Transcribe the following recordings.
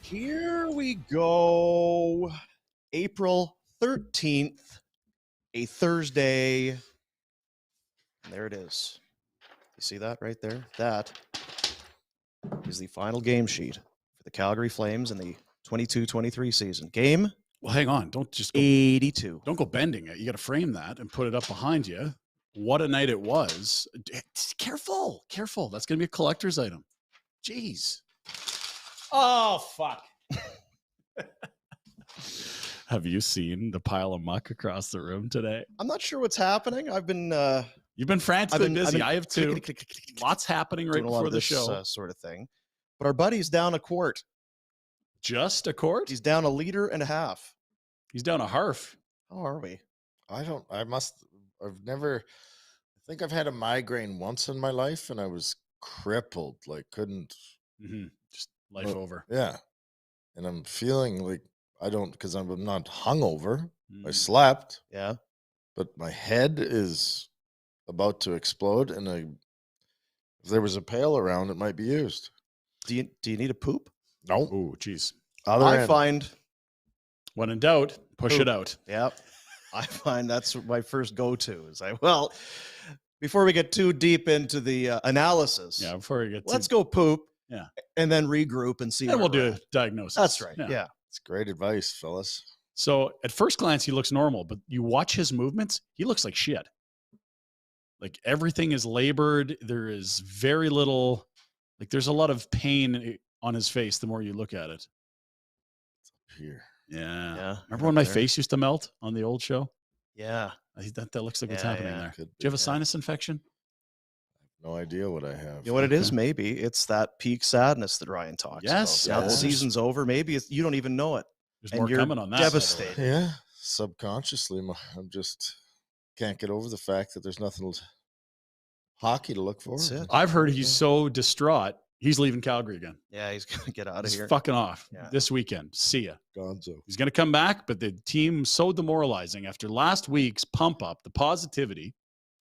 Here we go. April 13th, a Thursday. And there it is. You see that right there? That is the final game sheet for the Calgary Flames in the 22-23 season. Game Well, hang on. Don't just go 82. Don't go bending it. You got to frame that and put it up behind you. What a night it was. Careful. That's going to be a collector's item. Jeez. Oh, fuck. Have you seen the pile of muck across the room today? I'm not sure what's happening. You've been frantically busy. I have too. Lots happening right before the show. Sort of thing. But our buddy's down a quart. Just a quart? He's down 1.5 liters. He's down a half. How are we? I've think I've had a migraine once in my life and I was crippled, like couldn't. Just life over. Yeah. And I'm feeling like because I'm not hungover. I slept. Yeah. But my head is about to explode. And if there was a pail around, it might be used. Do you need a poop? No. Oh, geez. I find when in doubt, push it out. Yep. I find that's my first go-to is before we get too deep into the analysis. Yeah, before we get let's go poop. Yeah. And then regroup and see. And we'll do a diagnosis. That's right. Yeah. It's great advice, fellas. So at first glance, he looks normal, but you watch his movements, he looks like shit. Like everything is labored. There is very little, like there's a lot of pain on his face the more you look at it. It's up here. Yeah. Remember when my face used to melt on the old show? Yeah. That looks like what's happening there. Do you have a sinus infection? No idea what I have. You know what it is? Maybe it's that peak sadness that Ryan talks about. Now the season's over. Maybe you don't even know it. There's more coming on that. Devastated. Yeah. Subconsciously, I'm just can't get over the fact that there's nothing hockey to look for. I've heard he's so distraught. He's leaving Calgary again. Yeah, he's going to get out of here. He's fucking off this weekend. See ya. Gonzo. He's going to come back, but the team's so demoralizing after last week's pump up, the positivity,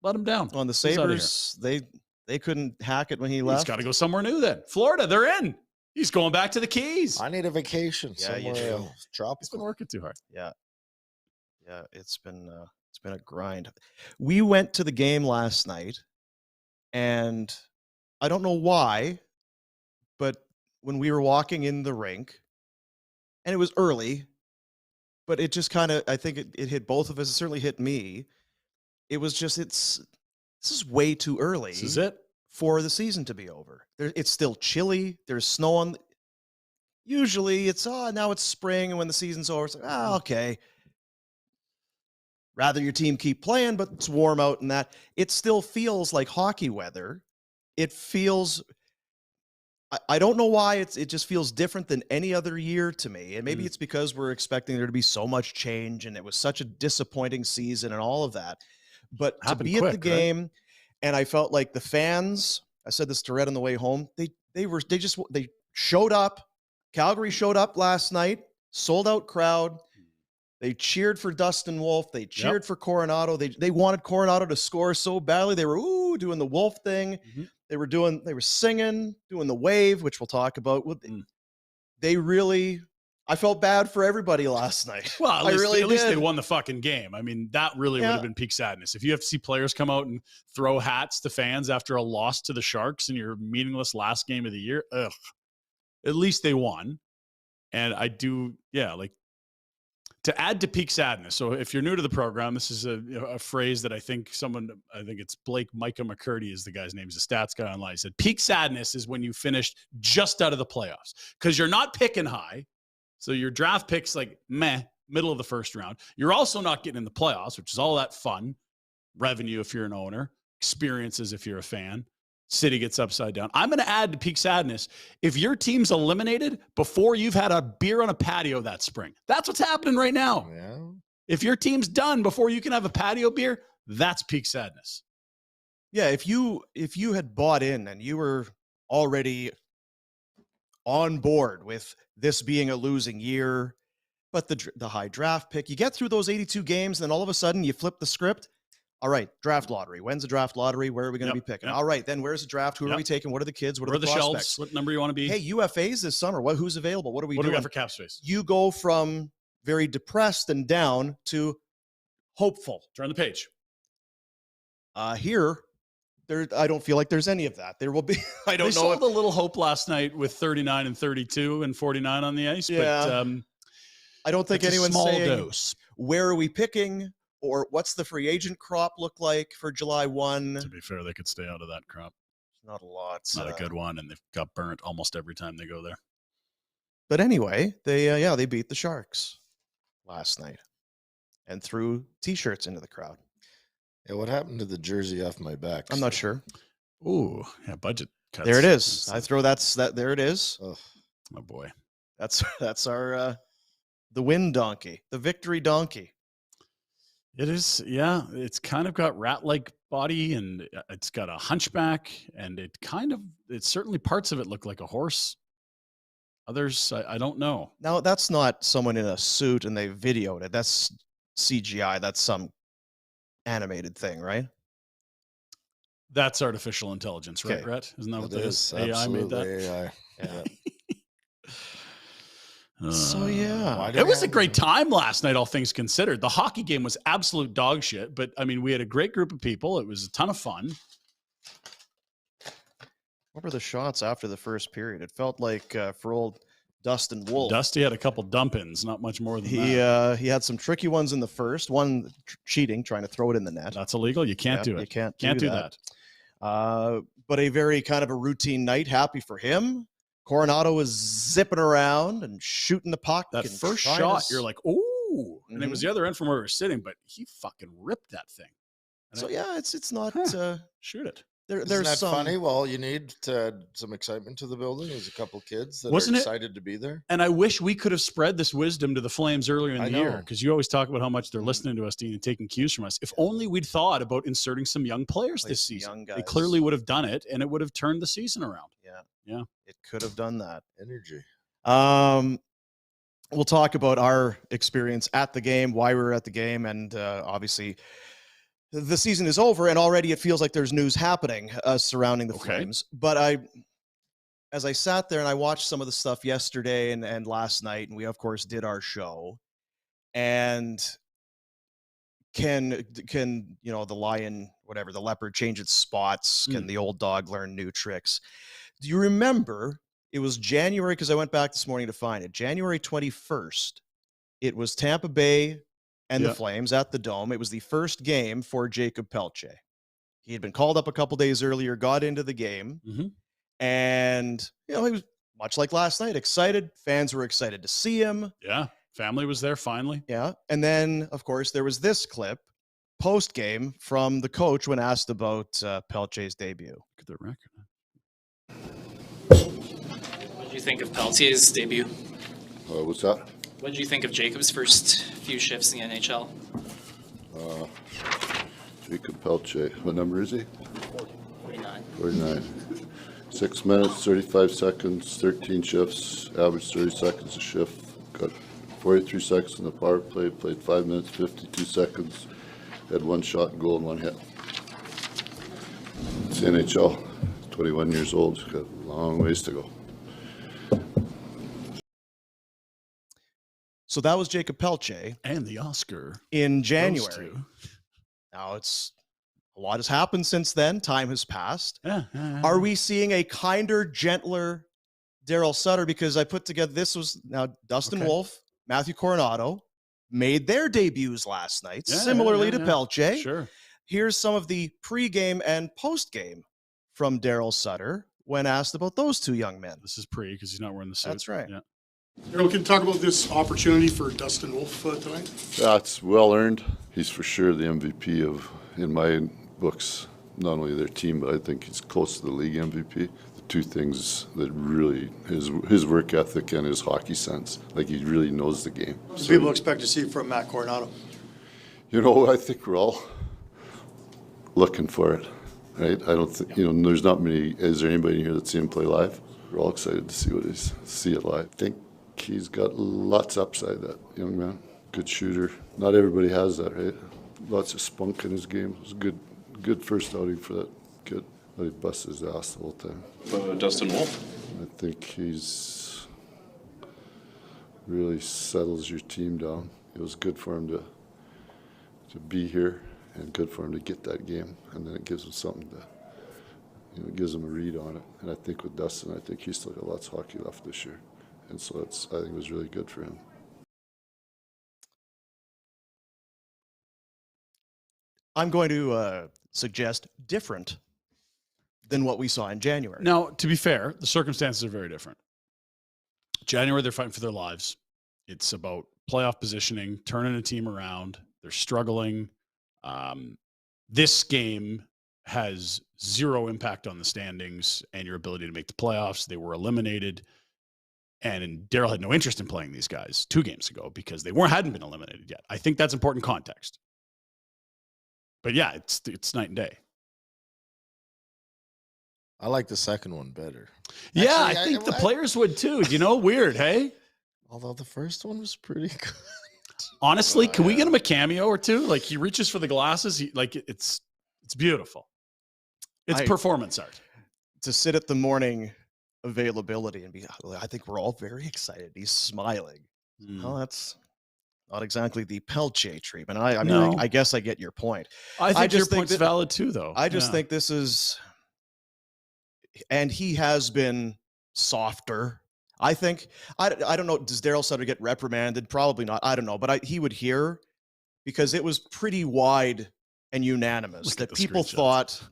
let him down. On the Sabres, they couldn't hack it when he left. He's got to go somewhere new then. Florida, they're in. He's going back to the Keys. I need a vacation. Yeah, you do. Tropical. He's been working too hard. Yeah. Yeah, it's been a grind. We went to the game last night, and I don't know why, but when we were walking in the rink, and it was early, but it just kind of, I think it hit both of us. It certainly hit me. It was just, this is way too early. This is it. For the season to be over. It's still chilly. There's snow on. Usually it's, now it's spring, and when the season's over, it's like, okay. Rather your team keep playing, but it's warm out and that. It still feels like hockey weather. It feels, I don't know why it just feels different than any other year to me. And maybe it's because we're expecting there to be so much change, and it was such a disappointing season and all of that. But to be at the game, and I felt like the fans, I said this to Rhett on the way home, they showed up. Calgary showed up last night, sold out crowd. They cheered for Dustin Wolf. They cheered for Coronato. They wanted Coronato to score so badly. They were doing the Wolf thing. They were singing, doing the wave, which we'll talk about. I felt bad for everybody last night. Well, at least they won the fucking game. I mean, that really would have been peak sadness. If you have to see players come out and throw hats to fans after a loss to the Sharks in your meaningless last game of the year, at least they won. And I do, to add to peak sadness. So if you're new to the program, this is a phrase that I think it's Blake Micah McCurdy is the guy's name. He's a stats guy online. He said, peak sadness is when you finished just out of the playoffs because you're not picking high. So your draft pick's like middle of the first round. You're also not getting in the playoffs, which is all that fun. Revenue if you're an owner, experiences if you're a fan. City gets upside down. I'm going to add to peak sadness if your team's eliminated before you've had a beer on a patio that spring. That's what's happening right now. Yeah. If your team's done before you can have a patio beer, that's peak sadness. Yeah, if you had bought in and you were already on board with this being a losing year, but the high draft pick, you get through those 82 games, then all of a sudden you flip the script. All right, draft lottery. When's the draft lottery? Where are we going to be picking? All right, then where's the draft? Who are we taking? What are the kids? What are the prospects? Shelves? What number you want to be? Hey, UFAs this summer. Who's available? What are we doing? What do we got for cap space? You go from very depressed and down to hopeful. Turn the page. Here, I don't feel like there's any of that. There will be. I don't know. They saw a little hope last night with 39 and 32 and 49 on the ice. Yeah. But I don't think anyone's small saying dose. Where are we picking or what's the free agent crop look like for July 1. To be fair, they could stay out of that crop. Not a lot. It's not a good one, and they've got burnt almost every time they go there. But anyway, they beat the Sharks last night and threw T-shirts into the crowd. Yeah, what happened to the jersey off my back? I'm not sure. Ooh, yeah, budget cuts. There it is. There it is. Oh boy. That's our the win donkey, the victory donkey. It is, yeah. It's kind of got rat-like body, and it's got a hunchback, and it certainly parts of it look like a horse. Others, I don't know. Now, that's not someone in a suit and they videoed it. That's CGI. That's some animated thing, right? That's artificial intelligence, right, Rhett? Isn't that what that is? AI made that? AI. Yeah. So, yeah. It was a great time last night, all things considered. The hockey game was absolute dog shit, but, I mean, we had a great group of people. It was a ton of fun. What were the shots after the first period? It felt like for old Dustin Wolf. Dusty had a couple dump-ins, not much more than that. He had some tricky ones in the first. One cheating, trying to throw it in the net. That's illegal. You can't do it. You can't do that. But a very kind of a routine night. Happy for him. Coronato was zipping around and shooting the puck. That first shot, you're like, ooh. And it was the other end from where we were sitting, but he fucking ripped that thing. And so, it's not... shoot it. Isn't that funny? Well, you need to add some excitement to the building. There's a couple kids that are excited to be there. And I wish we could have spread this wisdom to the Flames earlier in the year, because you always talk about how much they're listening to us, Dean, and taking cues from us. If only we'd thought about inserting some young players this season. They clearly would have done it, and it would have turned the season around. Yeah. It could have done that. Energy. We'll talk about our experience at the game, why we were at the game, and obviously the season is over, and already it feels like there's news happening surrounding the Flames. But as I sat there and I watched some of the stuff yesterday and last night, and we of course did our show, and can the lion, whatever, the leopard change its spots? Can the old dog learn new tricks? Do you remember? It was January, because I went back this morning to find it. January 21st. It was Tampa Bay and the Flames at the Dome. It was the first game for Jacob Pelche. He had been called up a couple days earlier, got into the game, and he was much like last night, excited. Fans were excited to see him. Yeah, family was there finally. Yeah, and then of course there was this clip post game from the coach when asked about Pelche's debut. Look at the record. What did you think of Peltier's debut? What's that? What did you think of Jacob's first few shifts in the NHL? Jacob Pelche. What number is he? 49. 49. 6 minutes, 35 seconds, 13 shifts, average 30 seconds a shift. Got 43 seconds in the power play, played 5 minutes, 52 seconds, had one shot and goal and one hit. It's the NHL, 21 years old, got a long ways to go. So that was Jacob Pelche And the Oscar in goes January. to- Now a lot has happened since then. Time has passed. Yeah. Are we seeing a kinder, gentler Daryl Sutter? Because I put together, this was now Dustin Okay. Wolf, Matthew Coronato made their debuts last night, Yeah, similarly yeah, to yeah. Pelche. Sure. Here's some of the pregame and postgame from Daryl Sutter when asked about those two young men. This is pre because he's not wearing the suit. That's right. Yeah. Daryl, can you talk about this opportunity for Dustin Wolf tonight? Yeah, it's well earned. He's for sure the MVP of, in my books, not only their team, but I think he's close to the league MVP. The two things that really, his work ethic and his hockey sense, like he really knows the game. What do people expect to see from Matt Coronato? You know, I think we're all looking for it, right? I don't think, there's not many, is there anybody here that's seen him play live? We're all excited to see it live. I think he's got lots upside, that young man. Good shooter. Not everybody has that, right? Lots of spunk in his game. It was a good first outing for that kid. But he busted his ass the whole time. Dustin Wolf? I think he's really settles your team down. It was good for him to be here and good for him to get that game. And then it gives him something to, it gives him a read on it. And I think with Dustin, I think he's still got lots of hockey left this year. And so I think it was really good for him. I'm going to suggest different than what we saw in January. Now, to be fair, the circumstances are very different. January, they're fighting for their lives. It's about playoff positioning, turning a team around. They're struggling. This game has zero impact on the standings and your ability to make the playoffs. They were eliminated. And Daryl had no interest in playing these guys 2 games ago because they hadn't been eliminated yet. I think that's important context. But yeah, it's night and day. I like the second one better. Yeah, Actually, I think the players would too. Weird, hey? Although the first one was pretty good. Honestly, can we get him a cameo or two? Like he reaches for the glasses. It's beautiful. It's performance art. To sit at the morning availability and be, I think we're all very excited. He's smiling. Well, that's not exactly the Pelche treatment. I mean, No. I guess I get your point. I think your just think point's that- valid too, though. I just Yeah. think this is, and he has been softer. I think, I don't know, does Daryl Sutter get reprimanded? Probably not. I don't know, but he would hear, because it was pretty wide and unanimous Look at that the people screenshots. thought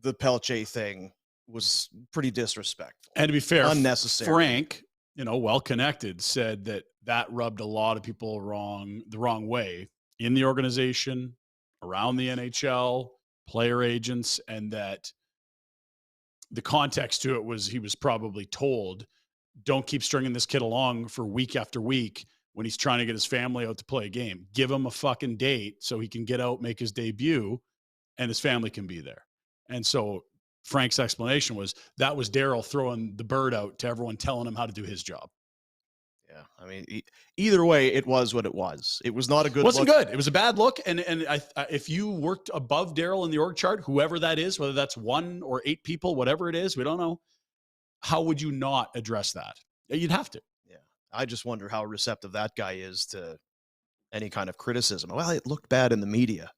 the Pelche thing was pretty disrespectful. And to be fair, unnecessary. Frank, well connected, said that rubbed a lot of people the wrong way in the organization, around the NHL, player agents, and that the context to it was he was probably told, don't keep stringing this kid along for week after week when he's trying to get his family out to play a game. Give him a fucking date so he can get out, make his debut, and his family can be there. And so Frank's explanation was that was Daryl throwing the bird out to everyone, telling him how to do his job. Yeah, I mean, either way, it was what it was. It was not a good. It wasn't look. good. It was a bad look. And if you worked above Daryl in the org chart, whoever that is, whether that's 1 or 8 people, whatever it is, we don't know. How would you not address that? You'd have to. Yeah, I just wonder how receptive that guy is to any kind of criticism. Well, it looked bad in the media.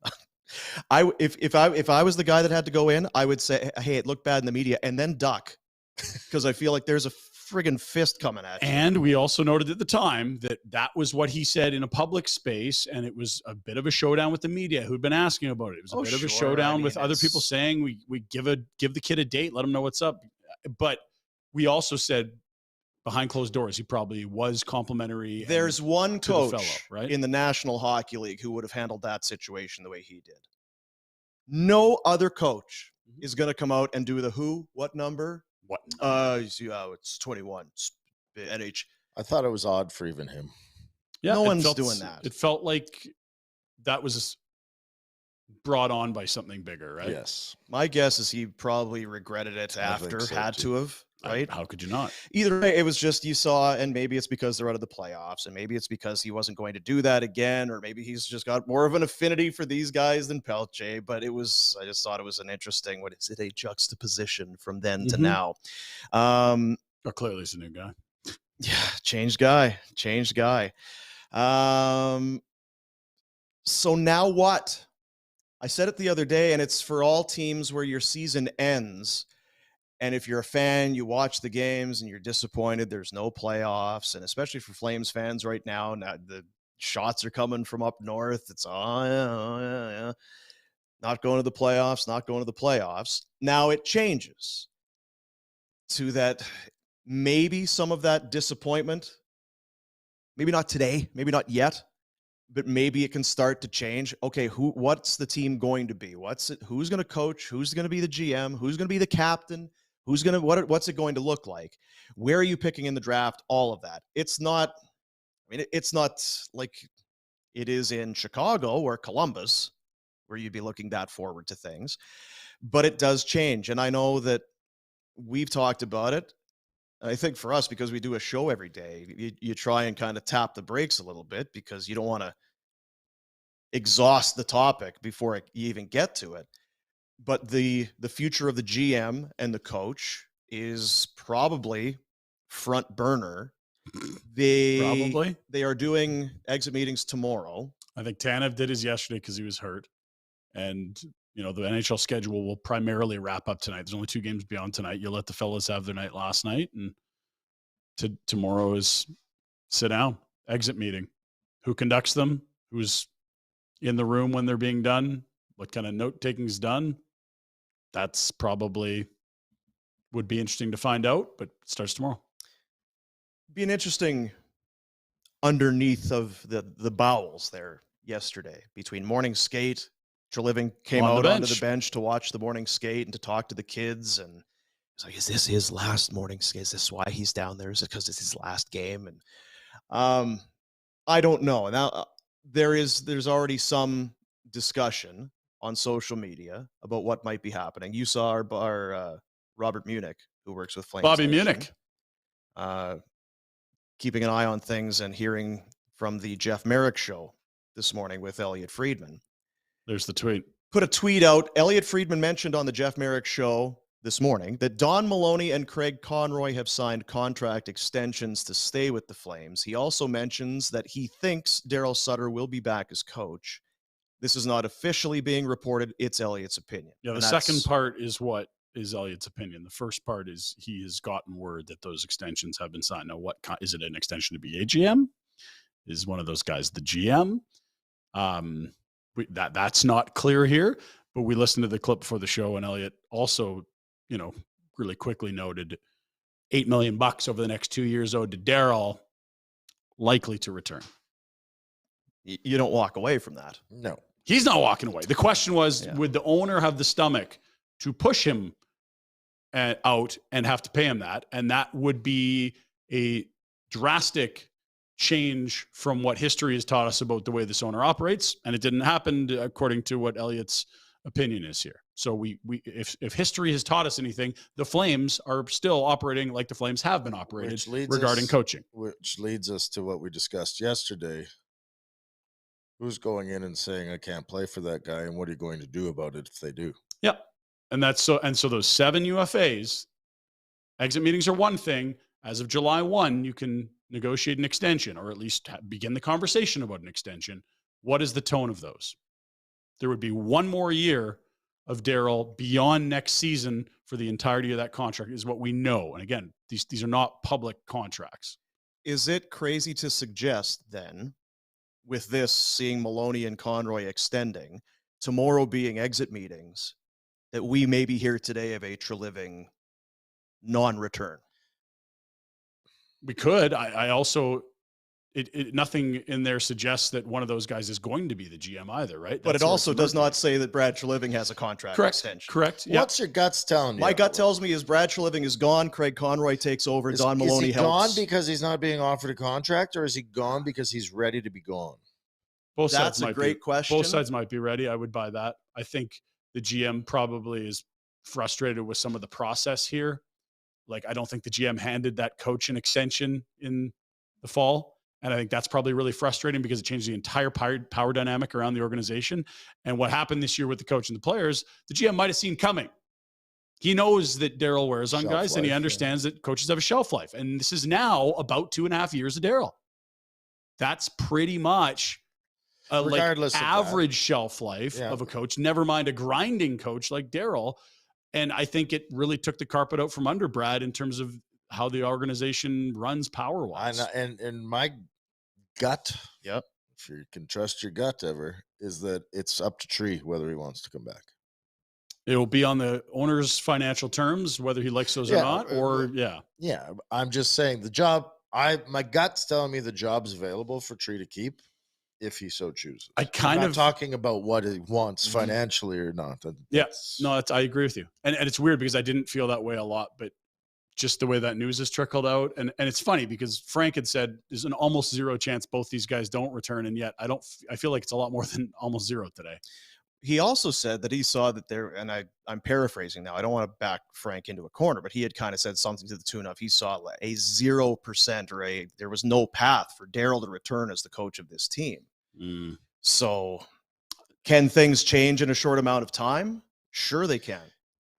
If I was the guy that had to go in, I would say, hey, it looked bad in the media, and then duck, because I feel like there's a friggin' fist coming at you. And we also noted at the time that was what he said in a public space, and it was a bit of a showdown with the media who'd been asking about it. It was a bit of a showdown with other people saying we give the kid a date, let him know what's up. But we also said behind closed doors, he probably was complimentary. There's one to the coach fellow, right? in the National Hockey League who would have handled that situation the way he did. No other coach is going to come out and do the who, what number? What? It's 21. It's NH. I thought it was odd for even him. Yeah, No it one's felt- doing that. It felt like that was brought on by something bigger, right? Yes. My guess is he probably regretted it I think after, so, had too. to have, right? How could you not? Either way, it was just you saw, and maybe it's because they're out of the playoffs, and maybe it's because he wasn't going to do that again, or maybe he's just got more of an affinity for these guys than Pelche. But I just thought it was an interesting, what is it, a juxtaposition from then to Mhm. now. Or clearly he's a new guy. Yeah, changed guy. So now what? I said it the other day, and it's for all teams where your season ends. And if you're a fan, you watch the games and you're disappointed there's no playoffs. And especially for Flames fans right now the shots are coming from up north. It's, yeah. Not going to the playoffs. Now it changes to that maybe some of that disappointment, maybe not today, maybe not yet, but maybe it can start to change. Okay, what's the team going to be? Who's going to coach? Who's going to be the GM? Who's going to be the captain? What's it going to look like? Where are you picking in the draft? All of that. It's not like it is in Chicago or Columbus, where you'd be looking that forward to things, but it does change. And I know that we've talked about it. I think for us, because we do a show every day, you try and kind of tap the brakes a little bit because you don't want to exhaust the topic before you even get to it. But the future of the GM and the coach is probably front burner. They are doing exit meetings tomorrow. I think Tanev did his yesterday because he was hurt. And, the NHL schedule will primarily wrap up tonight. There's only 2 games beyond tonight. You'll let the fellas have their night last night. And tomorrow is sit down, exit meeting. Who conducts them? Who's in the room when they're being done? What kind of note-taking is done? That's probably would be interesting to find out, but it starts tomorrow. Be an interesting underneath of the bowels there yesterday between morning skate. Treliving came out onto the bench to watch the morning skate and to talk to the kids. And it's like, is this his last morning skate? Is this why he's down there? Is it because it's his last game? And I don't know. Now there's already some discussion on social media about what might be happening. You saw our Robert Munich, who works with FlamesNation. Bobby Munich. Keeping an eye on things and hearing from the Jeff Merrick show this morning with Elliot Friedman. There's the tweet. Put a tweet out. Elliot Friedman mentioned on the Jeff Merrick show this morning that Don Maloney and Craig Conroy have signed contract extensions to stay with the Flames. He also mentions that he thinks Daryl Sutter will be back as coach. This is not officially being reported. It's Elliot's opinion. Yeah, the second part is what is Elliot's opinion. The first part is he has gotten word that those extensions have been signed. Now, is it an extension to be a GM? Is one of those guys the GM? That's not clear here, but we listened to the clip before the show, and Elliot also, really quickly noted $8 million over the next 2 years owed to Daryl, likely to return. You don't walk away from that. No. He's not walking away. The question was, would the owner have the stomach to push him out and have to pay him that? And that would be a drastic change from what history has taught us about the way this owner operates. And it didn't happen according to what Elliot's opinion is here. So if history has taught us anything, the Flames are still operating like the Flames have been operated regarding coaching. Which leads us to what we discussed yesterday. Who's going in and saying, I can't play for that guy, and what are you going to do about it if they do? Yep. And so those 7 UFAs, exit meetings are one thing. As of July 1, you can negotiate an extension, or at least begin the conversation about an extension. What is the tone of those? There would be 1 more year of Daryl beyond next season for the entirety of that contract, is what we know. And again, these are not public contracts. Is it crazy to suggest then, with this seeing Maloney and Conroy extending, tomorrow being exit meetings, that we may be here today of a Treliving non-return? We could. I also, nothing in there suggests that one of those guys is going to be the GM either, right? But it also does not say that Brad Treliving has a contract extension. Correct. Yeah. What's your guts telling you? My gut tells me is Brad Treliving is gone. Craig Conroy takes over. Don Maloney helps. Is he gone because he's not being offered a contract, or is he gone because he's ready to be gone? That's a great question. Both sides might be ready. I would buy that. I think the GM probably is frustrated with some of the process here. Like, I don't think the GM handed that coach an extension in the fall. And I think that's probably really frustrating because it changed the entire power dynamic around the organization. And what happened this year with the coach and the players, the GM might have seen coming. He knows that Daryl wears on Shelf guys, and he life, yeah. understands that coaches have a shelf life. And this is now about 2.5 years of Daryl. That's pretty much a Regardless of that. average shelf life Yeah. of a coach, never mind a grinding coach like Daryl. And I think it really took the carpet out from under Brad in terms of how the organization runs power-wise. And my gut, Yep. if you can trust your gut ever, is that it's up to Tree whether he wants to come back. It will be on the owner's financial terms, whether he likes those or Yeah, not, or Yeah, I'm just saying my gut's telling me the job's available for Tree to keep if he so chooses. I'm not talking about what he wants Mhm. financially or not. I agree with you. And it's weird because I didn't feel that way a lot, but just the way that news has trickled out. And it's funny because Frank had said there's an almost zero chance both these guys don't return. And yet I feel like it's a lot more than almost zero today. He also said that he saw that there, and I'm paraphrasing now. I don't want to back Frank into a corner, but he had kind of said something to the tune of he saw a 0% or there was no path for Daryl to return as the coach of this team. So can things change in a short amount of time? Sure they can.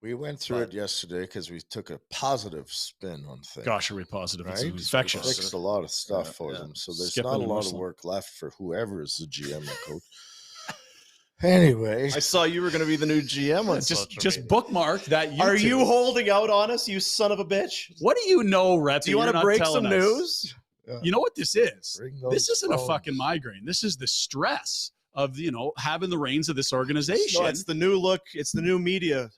We went through it yesterday because we took a positive spin on things. Gosh, are we positive? It's Right? infectious. We fixed a lot of stuff Yeah, for yeah. them. So there's Skipping not a and lot of whistling. work left for whoever is the GM and coach. Anyway, I saw you were going to be the new GM on Just bookmark that. Are YouTube. you holding out on us, you son of a bitch? What do you know, Rhett? Do you want to break some news? You know what this is? Bring This those isn't a phones. fucking migraine. This is the stress of having the reins of this organization. No, it's the new look. It's the new media.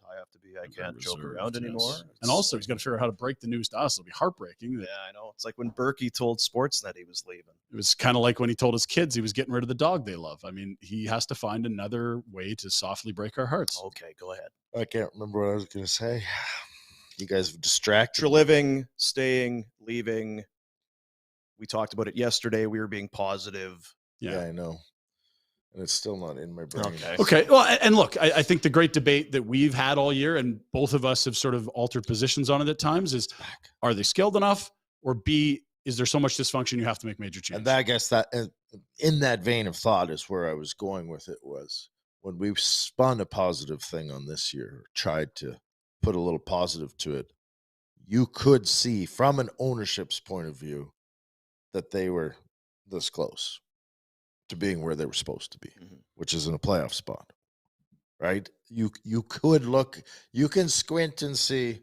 I can't joke Reserved, around anymore. yes. And also, he's got to figure out how to break the news to us. It'll be heartbreaking. Yeah, I know. It's like when Berkey told Sportsnet he was leaving. It was kind of like when he told his kids he was getting rid of the dog they love. I mean, he has to find another way to softly break our hearts. Okay, go ahead. I can't remember what I was going to say. You guys have distracted. You're living, staying, leaving. We talked about it yesterday. We were being positive. Yeah, I know. And it's still not in my brain. Okay. Well, and look, I think the great debate that we've had all year, and both of us have sort of altered positions on it at times, is are they skilled enough? Or B, is there so much dysfunction you have to make major changes? And I guess that in that vein of thought is where I was going with it, was when we spun a positive thing on this year, tried to put a little positive to it, you could see from an ownership's point of view that they were this close to being where they were supposed to be, which is in a playoff spot, right? You could look, you can squint and see,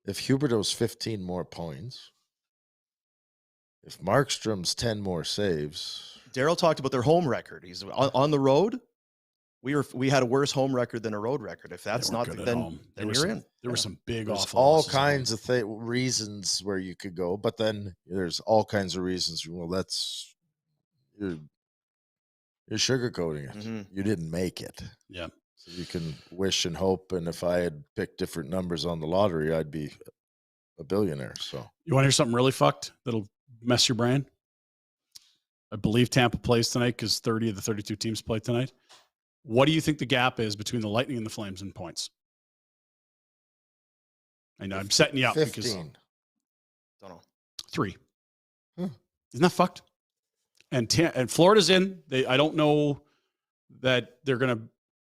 if Huberto's 15 more points, if Markstrom's 10 more saves. Daryl talked about their home record. He's on the road. We had a worse home record than a road record. If that's not, then you're in. There were some big There's awful all losses. kinds of reasons where you could go, but then there's all kinds of reasons. Well, that's you're sugarcoating it. You didn't make it. Yeah. So you can wish and hope. And if I had picked different numbers on the lottery, I'd be a billionaire. So You want to hear something really fucked that'll mess your brain? I believe Tampa plays tonight because 30 of the 32 teams play tonight. What do you think the gap is between the Lightning and the Flames in points? I know I'm setting you up 15. because Don't know. 3. Isn't that fucked? And Florida's in. I don't know that they're going to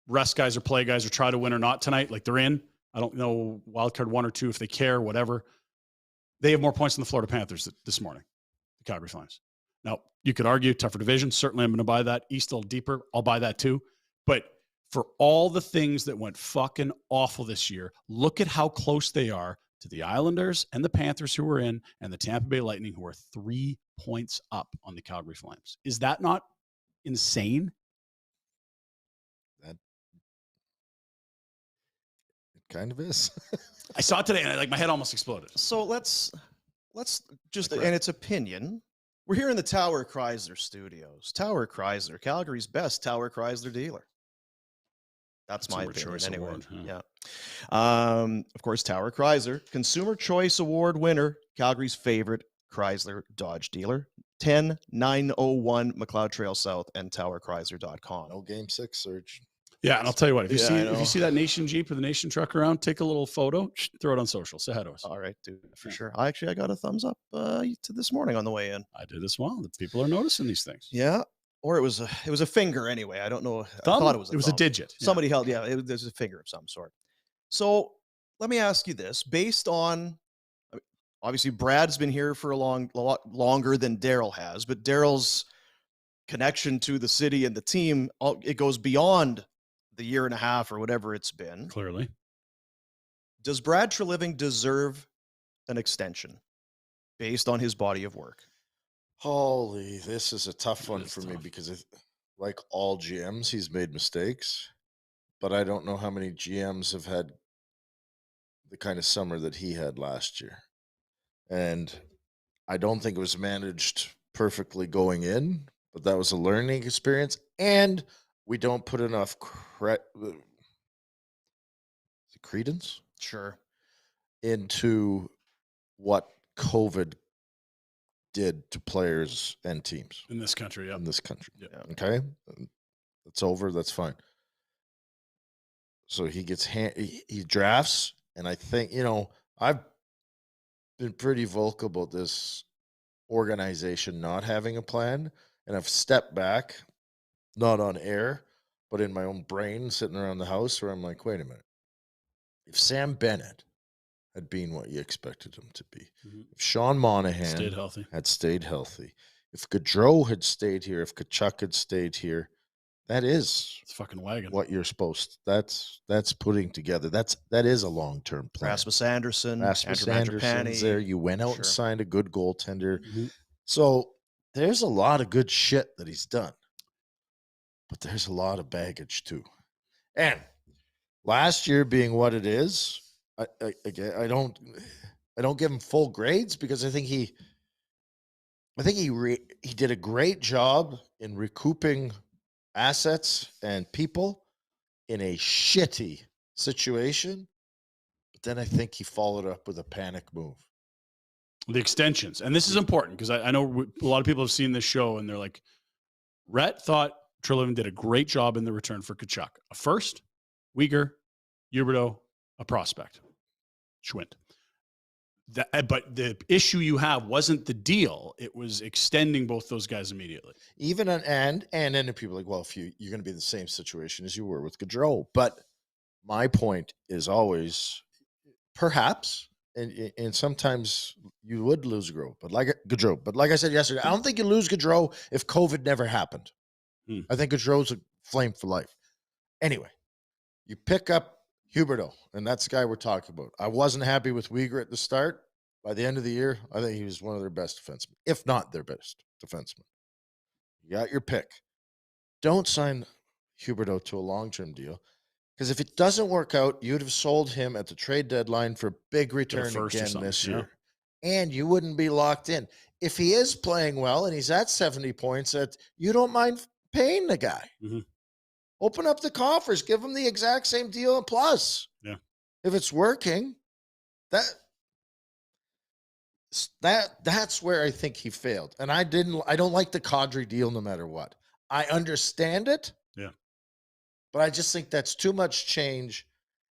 rest guys or play guys or try to win or not tonight. Like, they're in. I don't know wild card 1 or 2 if they care, whatever. They have more points than the Florida Panthers this morning, the Calgary Flames. Now, you could argue tougher division. Certainly, I'm going to buy that. East a little deeper. I'll buy that too. But for all the things that went fucking awful this year, look at how close they are to the Islanders and the Panthers who are in, and the Tampa Bay Lightning who are 3 points up on the Calgary Flames. Is that not insane? That it kind of is. I saw it today and my head almost exploded. So let's just, and it's opinion. We're here in the Tower Chrysler studios. Tower Chrysler, Calgary's best Tower Chrysler dealer. That's my Consumer opinion Choice anyway. Award, Yeah. Of course, Tower Chrysler, Consumer Choice Award winner, Calgary's favorite Chrysler Dodge dealer. 10901 McLeod Trail South and towerchrysler.com. No Game 6 surge. Yeah, and I'll tell you what, if Yeah, you see that Nation Jeep or the Nation truck around, take a little photo, throw it on social, say hi to us. All right, dude, for sure. I got a thumbs up to this morning on the way in. I did as well. The people are noticing these things. Yeah. or it was a finger anyway. I don't know. Thumb? I thought it was a a thumb. digit. Yeah. Somebody held, yeah, there's a finger of some sort. So let me ask you this: based on, obviously, Brad's been here for a lot longer than Daryl has, but Daryl's connection to the city and the team, it goes beyond the year and a half or whatever it's been. Clearly. Does Brad Treliving deserve an extension based on his body of work? Holy, this is a tough one is for me tough. because, like all GMs, he's made mistakes, but I don't know how many GMs have had the kind of summer that he had last year. And I don't think it was managed perfectly going in, but that was a learning experience. And we don't put enough credence Sure. into what COVID did to players and teams In this country, yeah. in this country. Yeah. Okay, it's over. That's fine. So he gets he drafts, and I think I've been pretty vocal about this organization not having a plan, and I've stepped back, not on air, but in my own brain, sitting around the house, where I'm like, wait a minute, if Sam Bennett had been what you expected him to be, if Sean Monahan had stayed healthy, if Gaudreau had stayed here, if Tkachuk had stayed here, that is It's fucking wagon. what you're supposed. That's putting together. That is a long-term plan. Rasmus Andersson, Rasmus Andrew Anderson's there. You went out and Sure. signed a good goaltender. So there's a lot of good shit that he's done, but there's a lot of baggage too. And last year being what it is, I don't give him full grades because I think he did a great job in recouping assets and people in a shitty situation. But then I think he followed up with a panic move. The extensions. And this is important because I know a lot of people have seen this show and they're like, Rhett thought Treliving did a great job in the return for Tkachuk. A first, Uyghur, Huberdeau, a prospect. Schwint. But the issue you have wasn't the deal. It was extending both those guys immediately. Even and then people are like, well, if you're going to be in the same situation as you were with Gaudreau. But my point is always, perhaps, and sometimes you would lose Gaudreau. But like I said yesterday, I don't think you lose Gaudreau if COVID never happened. I think Gaudreau's a flame for life. Anyway, you pick up Huberdeau, and that's the guy we're talking about. I wasn't happy with Uyghur at the start. By the end of the year, I think he was one of their best defensemen, if not their best defenseman. You got your pick. Don't sign Huberdeau to a long-term deal, because if it doesn't work out, you'd have sold him at the trade deadline for a big return again this year, and you wouldn't be locked in. If he is playing well and he's at 70 points, you don't mind paying the guy. Open up the coffers, give him the exact same deal and plus. Yeah. If it's working, that's where I think he failed. And I don't like the Kadri deal no matter what. I understand it. Yeah. But I just think that's too much change.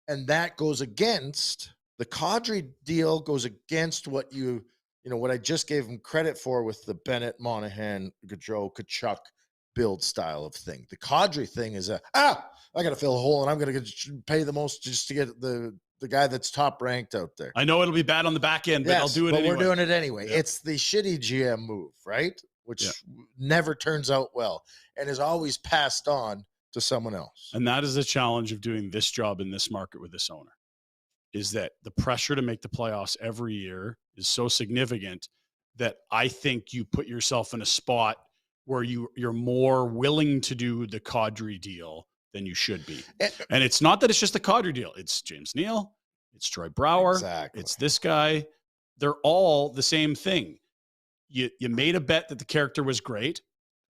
And that goes against the Kadri deal, goes against what what I just gave him credit for with the Bennett, Monahan, Gaudreau, Tkachuk build style of thing. The Kadri thing is I got to fill a hole and I'm going to pay the most just to get the guy that's top ranked out there. I know it'll be bad on the back end, but I'll do it anyway. We're doing it anyway. Yeah. It's the shitty GM move, right? Which never turns out well and is always passed on to someone else. And that is the challenge of doing this job in this market with this owner, is that the pressure to make the playoffs every year is so significant that I think you put yourself in a spot where you're more willing to do the Kadri deal than you should be. And it's not that it's just the Kadri deal. It's James Neal. It's Troy Brouwer. Exactly. It's this guy. They're all the same thing. You made a bet that the character was great.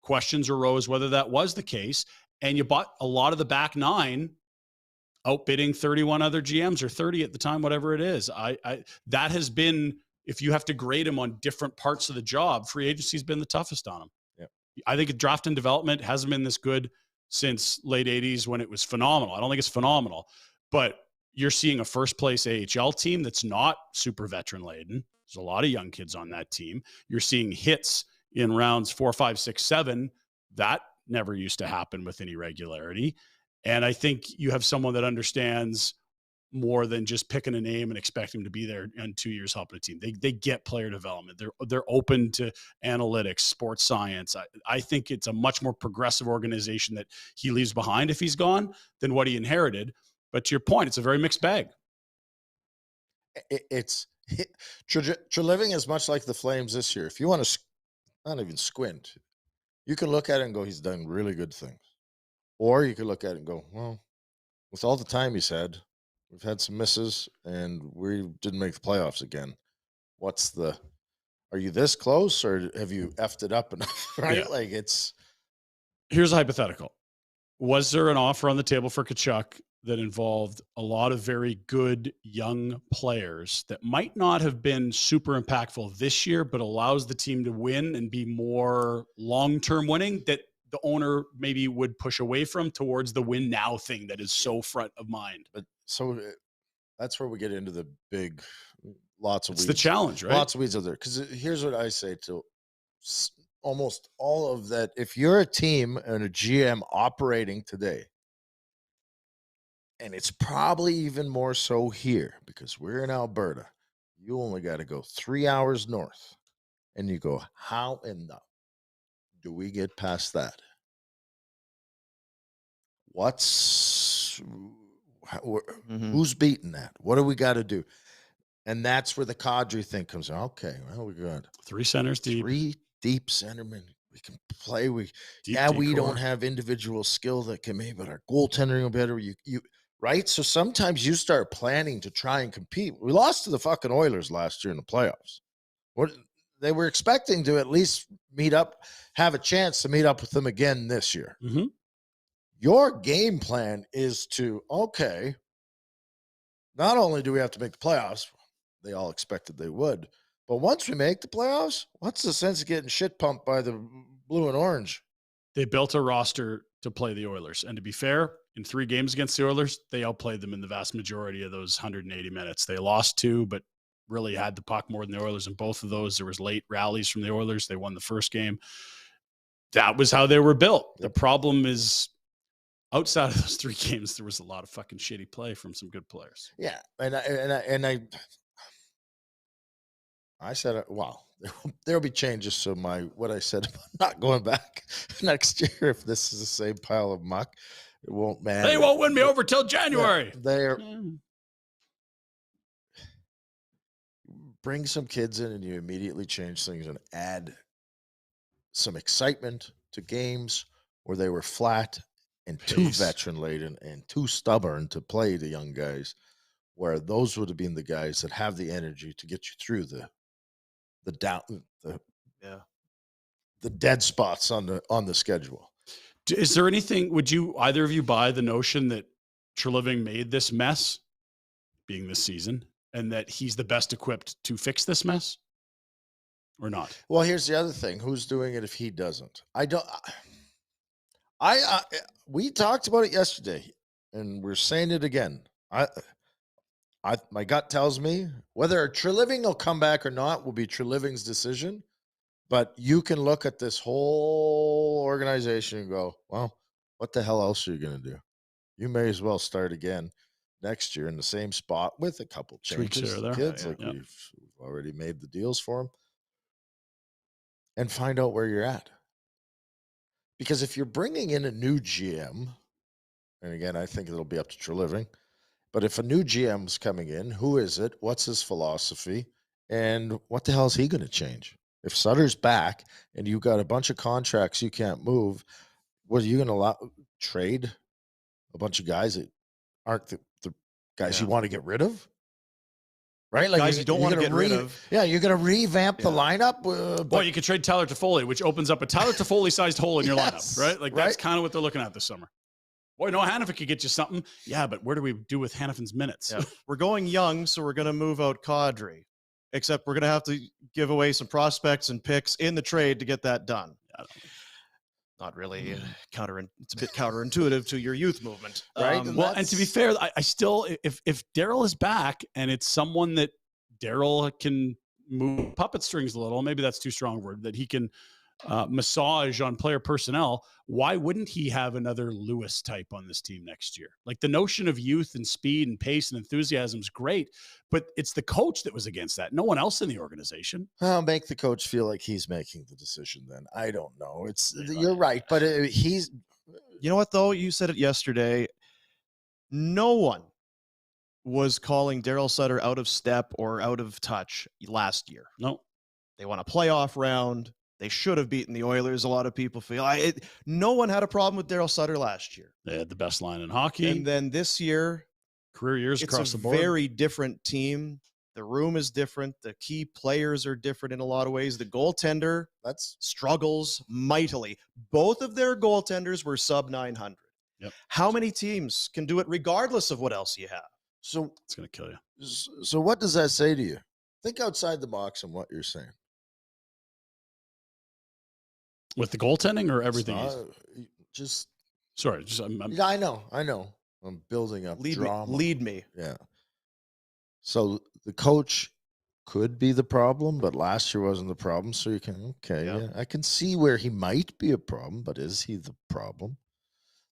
Questions arose whether that was the case. And you bought a lot of the back nine, outbidding 31 other GMs or 30 at the time, whatever it is. That has been, if you have to grade him on different parts of the job, free agency's been the toughest on him. I think draft and development hasn't been this good since late 80s when it was phenomenal. I don't think it's phenomenal, but you're seeing a first place AHL team that's not super veteran laden. There's a lot of young kids on that team. You're seeing hits in rounds 4, 5, 6, 7 That never used to happen with any regularity. And I think you have someone that understands more than just picking a name and expecting to be there in 2 years helping a team. They get player development. They're open to analytics, sports science. I think it's a much more progressive organization that he leaves behind if he's gone than what he inherited. But to your point, it's a very mixed bag. Treliving is much like the Flames this year. If you want to not even squint, you can look at it and go, he's done really good things. Or you could look at it and go, well, with all the time he's had, we've had some misses and we didn't make the playoffs again. Are you this close or have you effed it up enough? Right? Yeah. Like Here's a hypothetical. Was there an offer on the table for Tkachuk that involved a lot of very good young players that might not have been super impactful this year, but allows the team to win and be more long-term winning, that the owner maybe would push away from towards the win now thing that is so front of mind? But so that's where we get into the big, lots of It's weeds. the challenge, right? Lots of weeds out there. Because here's what I say to almost all of that. If you're a team and a GM operating today, and it's probably even more so here because we're in Alberta, you only got to go 3 hours north and you go, how in the do we get past that? Who's beating that? What do we got to do? And that's where the Kadri thing comes in. Okay, well, we got 3 centers deep. 3 deep centermen. We can play. We Deep don't have individual skill that can maybe, but our goaltending will be better. You right? So sometimes you start planning to try and compete. We lost to the fucking Oilers last year in the playoffs. They were expecting to at least meet up, have a chance to meet up with them again this year. Mm-hmm. Your game plan is to, okay, not only do we have to make the playoffs, they all expected they would, but once we make the playoffs, what's the sense of getting shit pumped by the blue and orange? They built a roster to play the Oilers. And to be fair, in 3 games against the Oilers, they outplayed them in the vast majority of those 180 minutes. They lost 2, but really had the puck more than the Oilers in both of those. There was late rallies from the Oilers. They won the first game. That was how they were built. The problem is outside of those 3 games, there was a lot of fucking shitty play from some good players. Yeah. I said, well, there'll be changes. So what I said about not going back next year, if this is the same pile of muck, it won't matter. They won't win me over till January. Bring some kids in and you immediately change things and add some excitement to games where they were flat and too veteran laden and too stubborn to play the young guys, where those would have been the guys that have the energy to get you through the dead spots on the schedule. Is there anything, would you either of you buy the notion that Treliving made this mess being this season and that he's the best equipped to fix this mess or not? Well, here's the other thing. Who's doing it if he doesn't? We talked about it yesterday and we're saying it again. My gut tells me whether Treliving will come back or not will be Treliving's decision. But you can look at this whole organization and go, well, what the hell else are you going to do? You may as well start again next year in the same spot with a couple changes to the kids. We've already made the deals for them. And find out where you're at. Because if you're bringing in a new GM, and again, I think it'll be up to Treliving, but if a new GM's coming in, who is it? What's his philosophy? And what the hell is he going to change? If Sutter's back and you got a bunch of contracts you can't move, what are you going to trade a bunch of guys that aren't the guys you want to get rid of? Right? Like guys you don't want to get rid of. Yeah, you're going to revamp the lineup. Well, you could trade Tyler Toffoli, which opens up a Tyler Toffoli-sized hole in your lineup, right? Like that's kind of what they're looking at this summer. Boy, no, Hanifin could get you something. Yeah, but where do we do with Hanifin's minutes? Yeah. We're going young, so we're going to move out Kadri. Except we're going to have to give away some prospects and picks in the trade to get that done. Not really it's a bit counterintuitive to your youth movement. Right. And to be fair, I still, if Daryl is back and it's someone that Daryl can move puppet strings a little, maybe that's too strong a word, that he can massage on player personnel, why wouldn't he have another Lewis type on this team next year? Like, the notion of youth and speed and pace and enthusiasm is great, but it's the coach that was against that. No one else in the organization. Well, make the coach feel like he's making the decision then. I don't know. You're right, but he's... You know what, though? You said it yesterday. No one was calling Daryl Sutter out of step or out of touch last year. No. They won a playoff round. They should have beaten the Oilers, a lot of people feel. No one had a problem with Daryl Sutter last year. They had the best line in hockey. And then this year, career years across the board. It's a very different team. The room is different. The key players are different in a lot of ways. The goaltender struggles mightily. Both of their goaltenders were sub 900. Yep. How many teams can do it regardless of what else you have? So it's going to kill you. So what does that say to you? Think outside the box on what you're saying. With the goaltending or everything? I know. I'm building up drama. Lead me. Yeah. So the coach could be the problem, but last year wasn't the problem. So you can, yeah, I can see where he might be a problem, but is he the problem?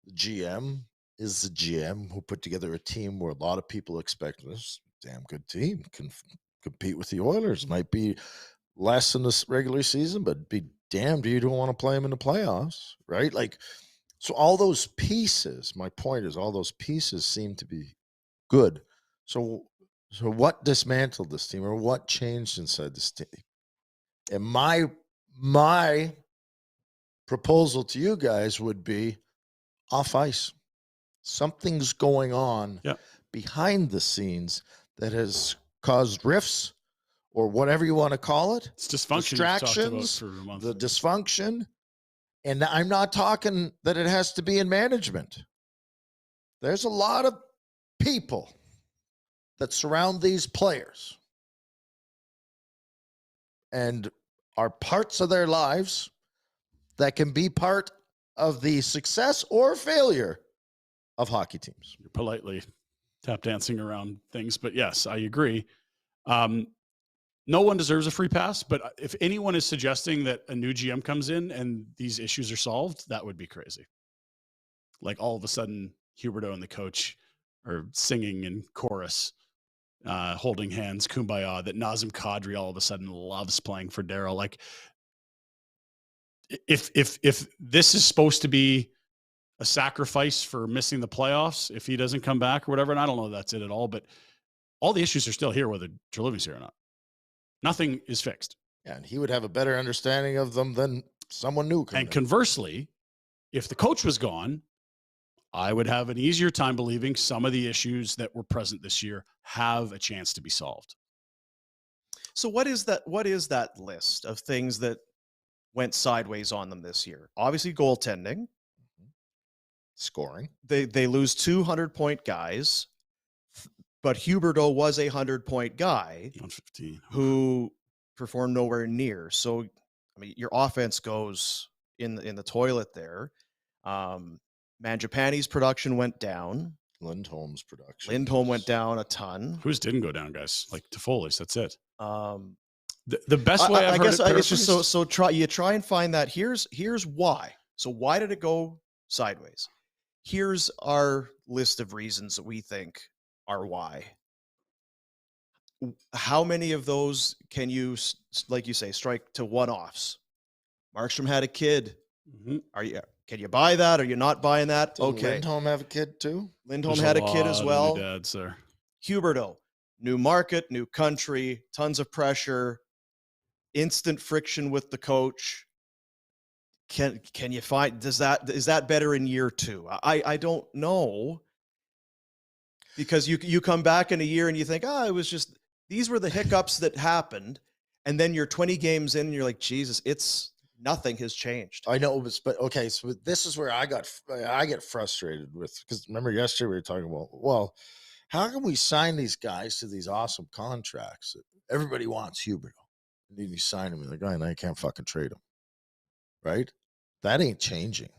The GM is the GM who put together a team where a lot of people expect this damn good team can compete with the Oilers. Might be less in the regular season, but be damned you don't want to play them in the playoffs, right? Like, so all those pieces, my point is all those pieces seem to be good. So what dismantled this team, or what changed inside this team? And my proposal to you guys would be off ice. Something's going on behind the scenes that has caused rifts, or whatever you want to call it. It's dysfunction. Distractions, the dysfunction. And I'm not talking that it has to be in management. There's a lot of people that surround these players and are parts of their lives that can be part of the success or failure of hockey teams. You're politely tap dancing around things, but yes, I agree. No one deserves a free pass, but if anyone is suggesting that a new GM comes in and these issues are solved, that would be crazy. Like, all of a sudden, Huberdeau and the coach are singing in chorus, holding hands, kumbaya, that Nazem Kadri all of a sudden loves playing for Daryl. Like, if this is supposed to be a sacrifice for missing the playoffs, if he doesn't come back or whatever, and I don't know if that's it at all, but all the issues are still here, whether Treliving's here or not. Nothing is fixed. Yeah, and he would have a better understanding of them than someone new. And conversely, if the coach was gone, I would have an easier time believing some of the issues that were present this year have a chance to be solved. So what is that list of things that went sideways on them this year? Obviously, goaltending. Scoring. They lose 200-point guys. But Huberdeau was a 100-point guy 115. who performed nowhere near. So, I mean, your offense goes in the toilet there. Mangiapane's production went down. Lindholm's production. Lindholm went down a ton. Whose didn't go down, guys? Like Toffoli's, that's it. The best way I guess it's just so try and find that. Here's why. So why did it go sideways? Here's our list of reasons that we think are why. How many of those can you, like you say, strike to one-offs? Markstrom had a kid. Mm-hmm. Can you buy that? Are you not buying that? Didn't okay. Lindholm have a kid too? Lindholm had a kid as well. Dads there. Huberdeau, new market, new country, tons of pressure, instant friction with the coach. Can you find, is that better in year two? I don't know. Because you come back in a year and you think, it was just, these were the hiccups that happened. And then you're 20 games in and you're like, Jesus, nothing has changed. I know, but okay. So this is where I get frustrated with, because remember yesterday we were talking about, well, how can we sign these guys to these awesome contracts? Everybody wants Huberdeau. And then you sign him and like, I can't fucking trade him. Right? That ain't changing.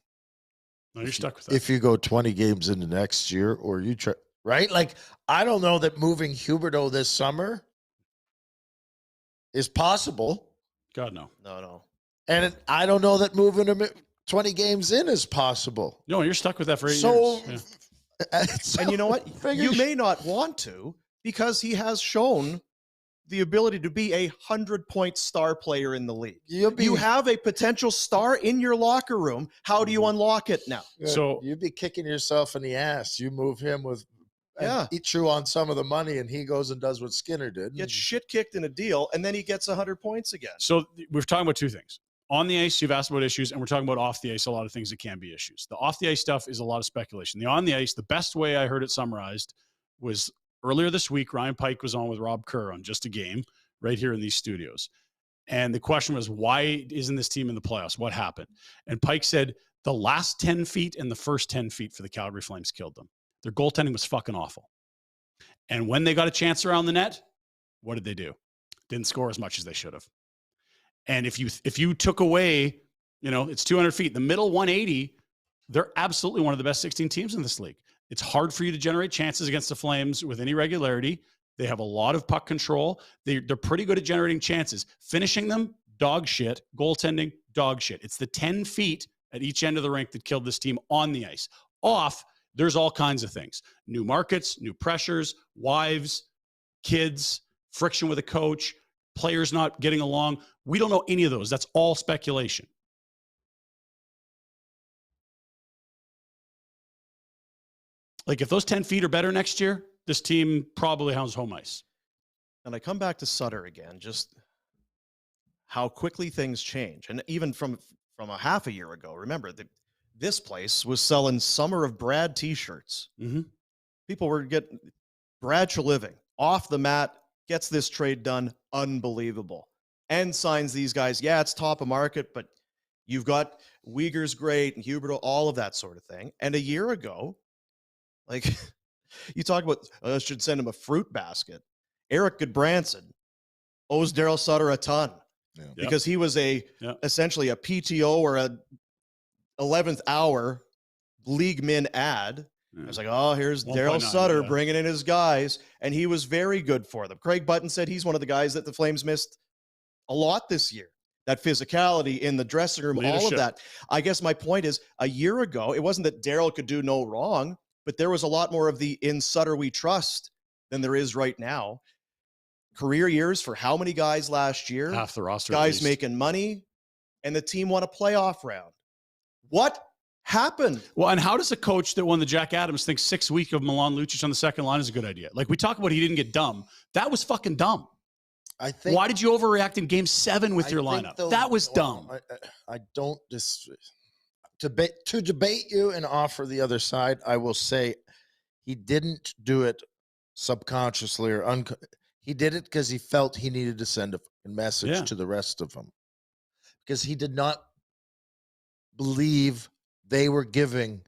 No, you're stuck with that. If you go 20 games into next year, or you try. Right? Like, I don't know that moving Huberdeau this summer is possible. God, no. No. And I don't know that moving him 20 games in is possible. No, you're stuck with that for 8 So, years. And you know what? You may not want to, because he has shown the ability to be a 100-point star player in the league. You have a potential star in your locker room. How do you unlock it now? So you'd be kicking yourself in the ass. You move him with eat you on some of the money, and he goes and does what Skinner did. Gets shit kicked in a deal, and then he gets 100 points again. So we're talking about two things. On the ice, you've asked about issues, and we're talking about off the ice, a lot of things that can be issues. The off the ice stuff is a lot of speculation. The on the ice, the best way I heard it summarized was earlier this week, Ryan Pike was on with Rob Kerr on Just a Game right here in these studios. And the question was, why isn't this team in the playoffs? What happened? And Pike said the last 10 feet and the first 10 feet for the Calgary Flames killed them. Their goaltending was fucking awful. And when they got a chance around the net, what did they do? Didn't score as much as they should have. And if you took away, it's 200 feet, the middle 180, they're absolutely one of the best 16 teams in this league. It's hard for you to generate chances against the Flames with any regularity. They have a lot of puck control. They're pretty good at generating chances. Finishing them, dog shit. Goaltending, dog shit. It's the 10 feet at each end of the rink that killed this team on the ice. Off, there's all kinds of things. New markets, new pressures, wives, kids, friction with a coach, players not getting along. We don't know any of those. That's all speculation. Like, if those 10 feet are better next year, this team probably has home ice. And I come back to Sutter again, just how quickly things change. And even from a half a year ago, remember that this place was selling Summer of Brad t-shirts. Mm-hmm. People were getting Brad Living off the mat, gets this trade done. Unbelievable. And signs these guys. Yeah, it's top of market, but you've got Uyghur's great and Huberto, all of that sort of thing. And a year ago, like, you talk about, I should send him a fruit basket. Eric Goodbranson owes Daryl Sutter a ton because he was essentially a PTO or a 11th hour league min ad. I was like, oh, here's Daryl Sutter bringing in his guys. And he was very good for them. Craig Button said he's one of the guys that the Flames missed a lot this year. That physicality in the dressing room, all of that. I guess my point is, a year ago, it wasn't that Daryl could do no wrong, but there was a lot more of the in Sutter we trust than there is right now. Career years for how many guys last year? Half the roster. Guys making money, and the team won a playoff round. What happened? Well, and how does a coach that won the Jack Adams think 6 weeks of Milan Lucic on the second line is a good idea? Like, we talk about he didn't get dumb. That was fucking dumb. I think. Why did you overreact in Game 7 with your lineup? That was dumb. I don't to debate you and offer the other side. I will say he didn't do it subconsciously or he did it because he felt he needed to send a message to the rest of them, because he did not believe they were giving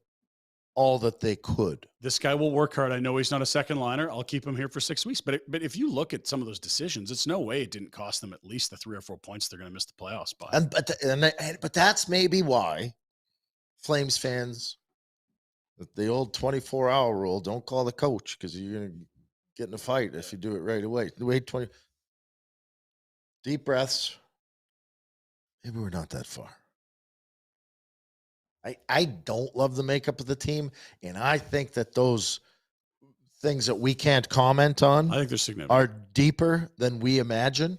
all that they could. This guy will work hard. I know he's not a second liner. I'll keep him here for 6 weeks. But if you look at some of those decisions, it's no way it didn't cost them at least the 3 or 4 points they're going to miss the playoffs by. But that's maybe why Flames fans, the old 24-hour rule, don't call the coach because you're going to get in a fight if you do it right away. Wait 20 deep breaths. Maybe we're not that far. I don't love the makeup of the team, and I think that those things that we can't comment on, I think they're significant, are deeper than we imagine.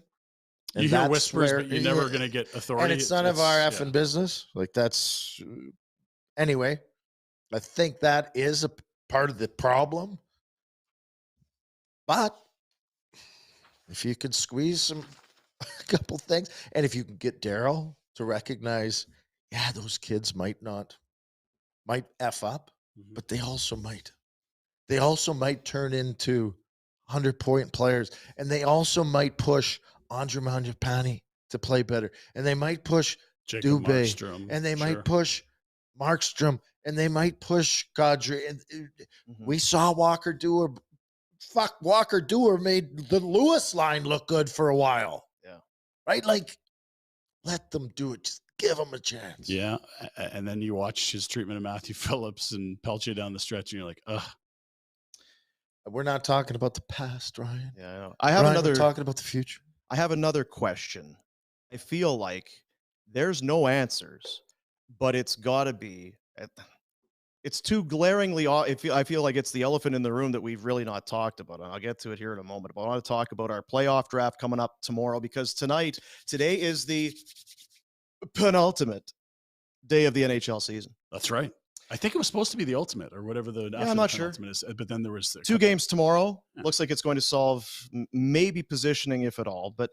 And you hear whispers, but you're never going to get authority. And it's none of our effing business. Like, that's anyway. I think that is a part of the problem. But if you could squeeze a couple things, and if you can get Daryl to recognize, yeah, those kids might F up, but they also might. They also might turn into 100-point players, and they also might push Andre Mangiapane to play better, and they might push Dubé, Markstrom, and they might push Markstrom, and they might push Gaudry. And we saw Walker Duehr. Walker Duehr made the Lewis line look good for a while. Yeah. Right? Like, let them do it. Just give them a chance. Yeah. And then you watch his treatment of Matthew Phillips and Pelche down the stretch, and you're like, ugh. We're not talking about the past, Ryan. Yeah, I know. We're talking about the future. I have another question. I feel like There's no answers, but it's got to be. It's too glaringly. I feel like it's the elephant in the room that we've really not talked about. And I'll get to it here in a moment. But I want to talk about our playoff draft coming up tomorrow, because today is the penultimate day of the NHL season. That's right. I think it was supposed to be the ultimate or whatever I'm not sure. Is, but then there was two games tomorrow. Yeah. Looks like it's going to solve maybe positioning, if at all. But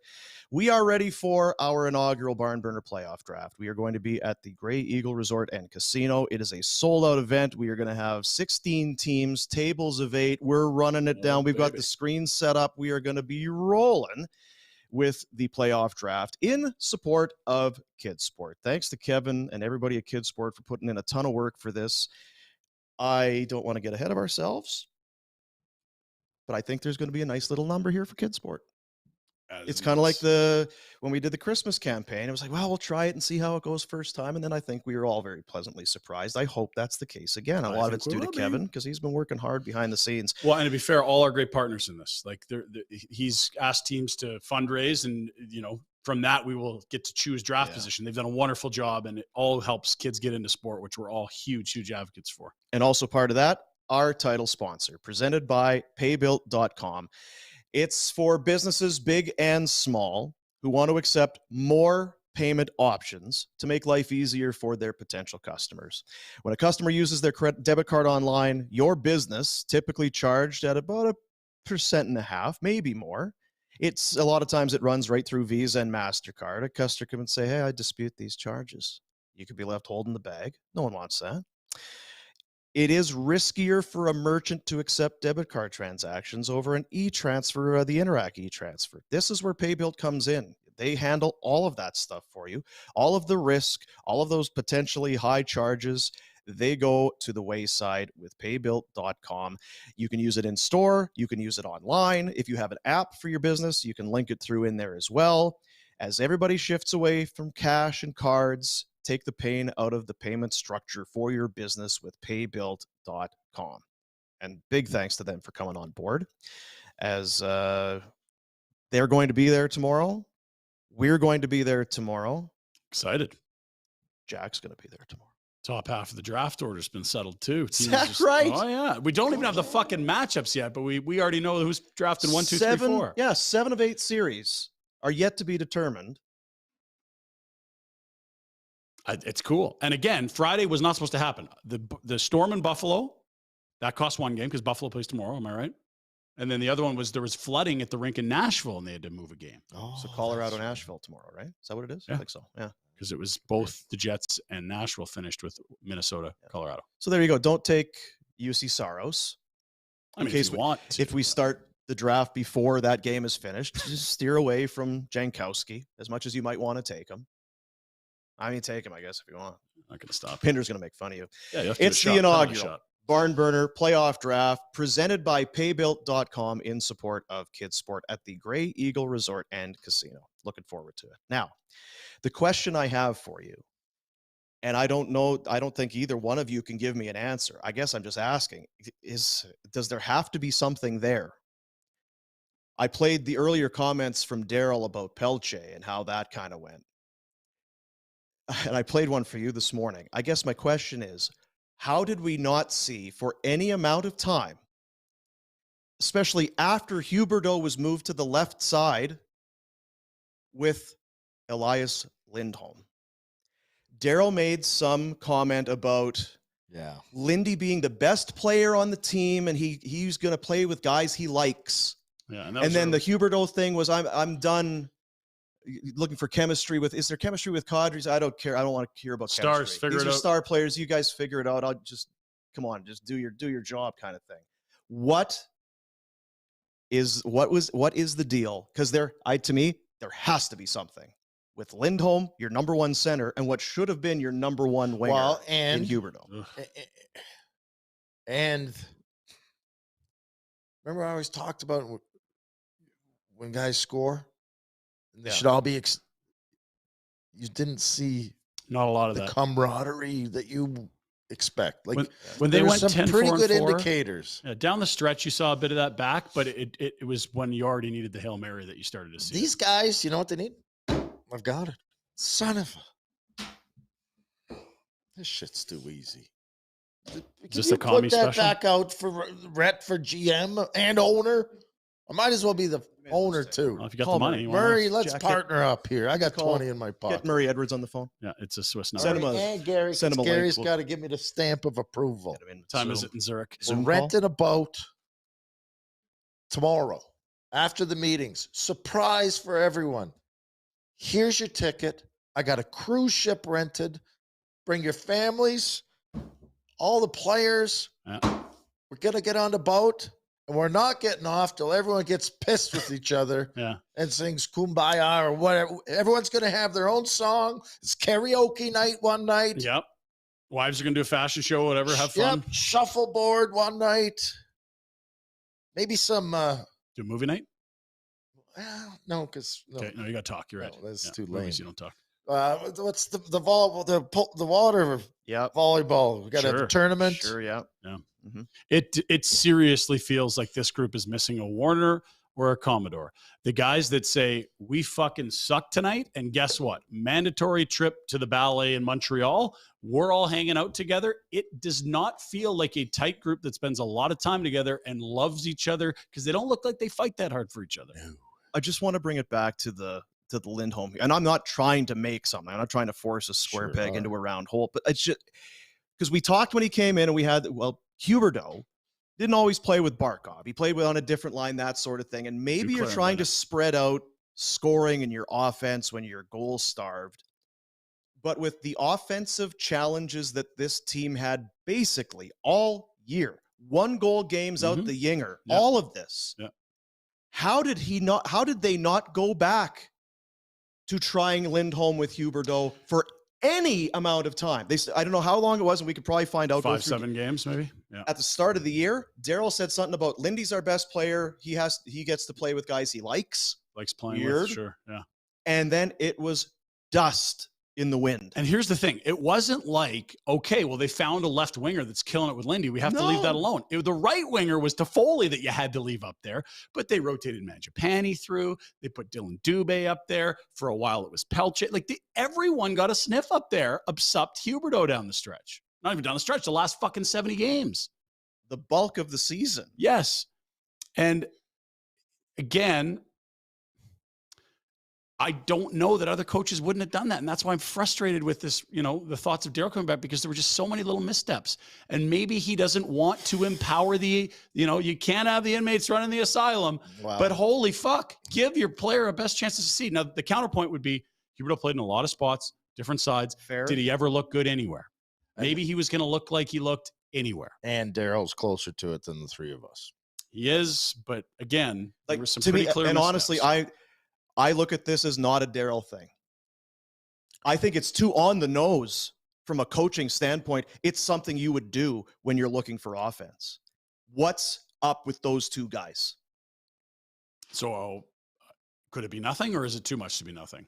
we are ready for our inaugural Barn Burner playoff draft. We are going to be at the Grey Eagle Resort and Casino. It is a sold-out event. We are going to have 16 teams, tables of 8. We're running it down. We've got the screen set up. We are going to be rolling with the playoff draft in support of Kids Sport. Thanks to Kevin and everybody at Kids Sport for putting in a ton of work for this. I don't want to get ahead of ourselves, but I think there's going to be a nice little number here for Kids Sport. It's kind of like when we did the Christmas campaign. It was like, well, we'll try it and see how it goes first time. And then I think we were all very pleasantly surprised. I hope that's the case again. A lot of it's due to Kevin, because he's been working hard behind the scenes. Well, and to be fair, all our great partners in this, like he's asked teams to fundraise, and from that we will get to choose draft position. They've done a wonderful job, and it all helps kids get into sport, which we're all huge advocates for. And also part of that, our title sponsor, presented by paybuilt.com. It's for businesses big and small who want to accept more payment options to make life easier for their potential customers. When a customer uses their debit card online, your business typically charged at about 1.5%, maybe more. It's a lot of times it runs right through Visa and MasterCard. A customer can say, hey, I dispute these charges. You could be left holding the bag. No one wants that. It is riskier for a merchant to accept debit card transactions over an e-transfer or the Interac e-transfer. This is where PayBuilt comes in. They handle all of that stuff for you. All of the risk, all of those potentially high charges, they go to the wayside with paybuilt.com. You can use it in store. You can use it online. If you have an app for your business, you can link it through in there as well. As everybody shifts away from cash and cards, take the pain out of the payment structure for your business with paybuilt.com. And big thanks to them for coming on board, as they're going to be there tomorrow. We're going to be there tomorrow. Excited. Jack's going to be there tomorrow. Top half of the draft order's been settled too. Is that right? Oh yeah. We don't even have the fucking matchups yet, but we already know who's drafting 1, 2, 3, 4. Yeah, 7 of 8 series are yet to be determined. It's cool. And again, Friday was not supposed to happen. The Storm in Buffalo, that cost 1 game because Buffalo plays tomorrow. Am I right? And then the other one was there was flooding at the rink in Nashville, and they had to move a game. Oh, so Colorado, Nashville tomorrow, right? Is that what it is? Yeah. I think so. Yeah. Because it was both the Jets and Nashville finished with Minnesota, Colorado. So there you go. Don't take UC Saros. In case you want to. If we start the draft before that game is finished, just steer away from Jankowski as much as you might want to take him. I mean, take him, I guess, if you want. I'm not going to stop. Pinder's going to make fun of you. Yeah, it's the inaugural Barn Burner playoff draft presented by paybuilt.com in support of Kids Sport at the Grey Eagle Resort and Casino. Looking forward to it. Now, the question I have for you, and I don't think either one of you can give me an answer. I guess I'm just asking, does there have to be something there? I played the earlier comments from Daryl about Pelche and how that kind of went. And I played one for you this morning. I guess my question is, how did we not see for any amount of time, especially after Huberdeau was moved to the left side with Elias Lindholm? Daryl made some comment about Lindy being the best player on the team, and he's going to play with guys he likes. Yeah, and then the Huberdeau thing was, I'm done looking for chemistry with. Is there chemistry with Kadris? I don't care. I don't want to hear about stars. Chemistry. Figure These it are out. star players. You guys figure it out. I'll just come on, just do your job, kind of thing. What is the deal? Because to me, there has to be something with Lindholm, your number one center, and what should have been your number one winger in Huberdeau. And remember, I always talked about when guys score, they should all be. You didn't see not a lot of the that camaraderie that you expect. Like when they went some 10, pretty 4, good and 4, indicators. Yeah, down the stretch, you saw a bit of that back, but it was when you already needed the Hail Mary that you started to see. These guys, you know what they need? I've got it. Son of a. This shit's too easy. Can this you a commie put that special? back out for Rhett for GM and owner? I might as well be the owner too. Well, if you got Call the money, Murray. why not? Murray, let's Jack, partner up here. I got call- 20 in my Get pocket. Murray Edwards on the phone. Yeah, it's a Swiss Send number. him Murray a- and Gary. send him a link. Gary's We'll- got to give me the stamp of approval. Get him in Time is Zoom. it in Zurich? We're Zoom call? renting a boat tomorrow after the meetings. Surprise for everyone. Here's your ticket. I got a cruise ship rented. Bring your families, all the players. Yeah. We're going to get on the boat, and we're not getting off till everyone gets pissed with each other Yeah. and sings Kumbaya or whatever. Everyone's going to have their own song. It's karaoke night one night. Yep. Wives are gonna do a fashion show, whatever. Have fun. Yep. Shuffleboard one night. Maybe some, Do a movie night. well, no, because no. Okay. No, you got to talk. You're right. No, that's Yeah, too movies, lame. you don't talk. What's the water Yep. volleyball? We got to have Sure. a tournament. Sure, yeah. It seriously feels like this group is missing a Warner or a Commodore. The guys that say we fucking suck tonight, and guess what? Mandatory trip to the ballet in Montreal. We're all hanging out together. It does not feel like a tight group that spends a lot of time together and loves each other because they don't look like they fight that hard for each other. I just want to bring it back to the Lindholm, and I'm not trying to make something. I'm not trying to force a square Sure peg are. into a round hole, but it's just because we talked when he came in, and we had Huberdeau didn't always play with Barkov. He played on a different line, that sort of thing. And maybe you're clear on trying that. to spread out scoring in your offense when you're goal starved. But with the offensive challenges that this team had basically all year, 1-goal games out Mhm. the yinger, Yep. all of this. Yep. How did they not go back to trying Lindholm with Huberdeau for any amount of time? I don't know how long it was, and we could probably find out. 5-7 games, maybe. Yeah. At the start of the year, Daryl said something about Lindy's our best player. He gets to play with guys he likes. Likes playing Weird. with. Sure. Yeah. And then it was dust in the wind. And here's the thing. It wasn't like, okay, well, they found a left winger that's killing it with Lindy. We have to leave that No. alone. The right winger was Toffoli that you had to leave up there, but they rotated Mangiapane through. They put Dylan Dubé up there. For a while, it was Pelche. Like, everyone got a sniff up there, except Huberdeau down the stretch. Not even down the stretch, the last fucking 70 games. The bulk of the season. Yes. And again, I don't know that other coaches wouldn't have done that. And that's why I'm frustrated with this, the thoughts of Daryl coming back, because there were just so many little missteps. And maybe he doesn't want to empower you can't have the inmates running the asylum, Wow. but holy fuck, give your player a best chance to succeed. Now, the counterpoint would be Huberdeau played in a lot of spots, different sides. Fair. Did he ever look good anywhere? Maybe he was going to look like he looked anywhere. And Daryl's closer to it than the three of us. He is, but again, there were some to pretty me, clear and missteps. honestly, I look at this as not a Daryl thing. I think it's too on the nose from a coaching standpoint. It's something you would do when you're looking for offense. What's up with those two guys? So could it be nothing, or is it too much to be nothing?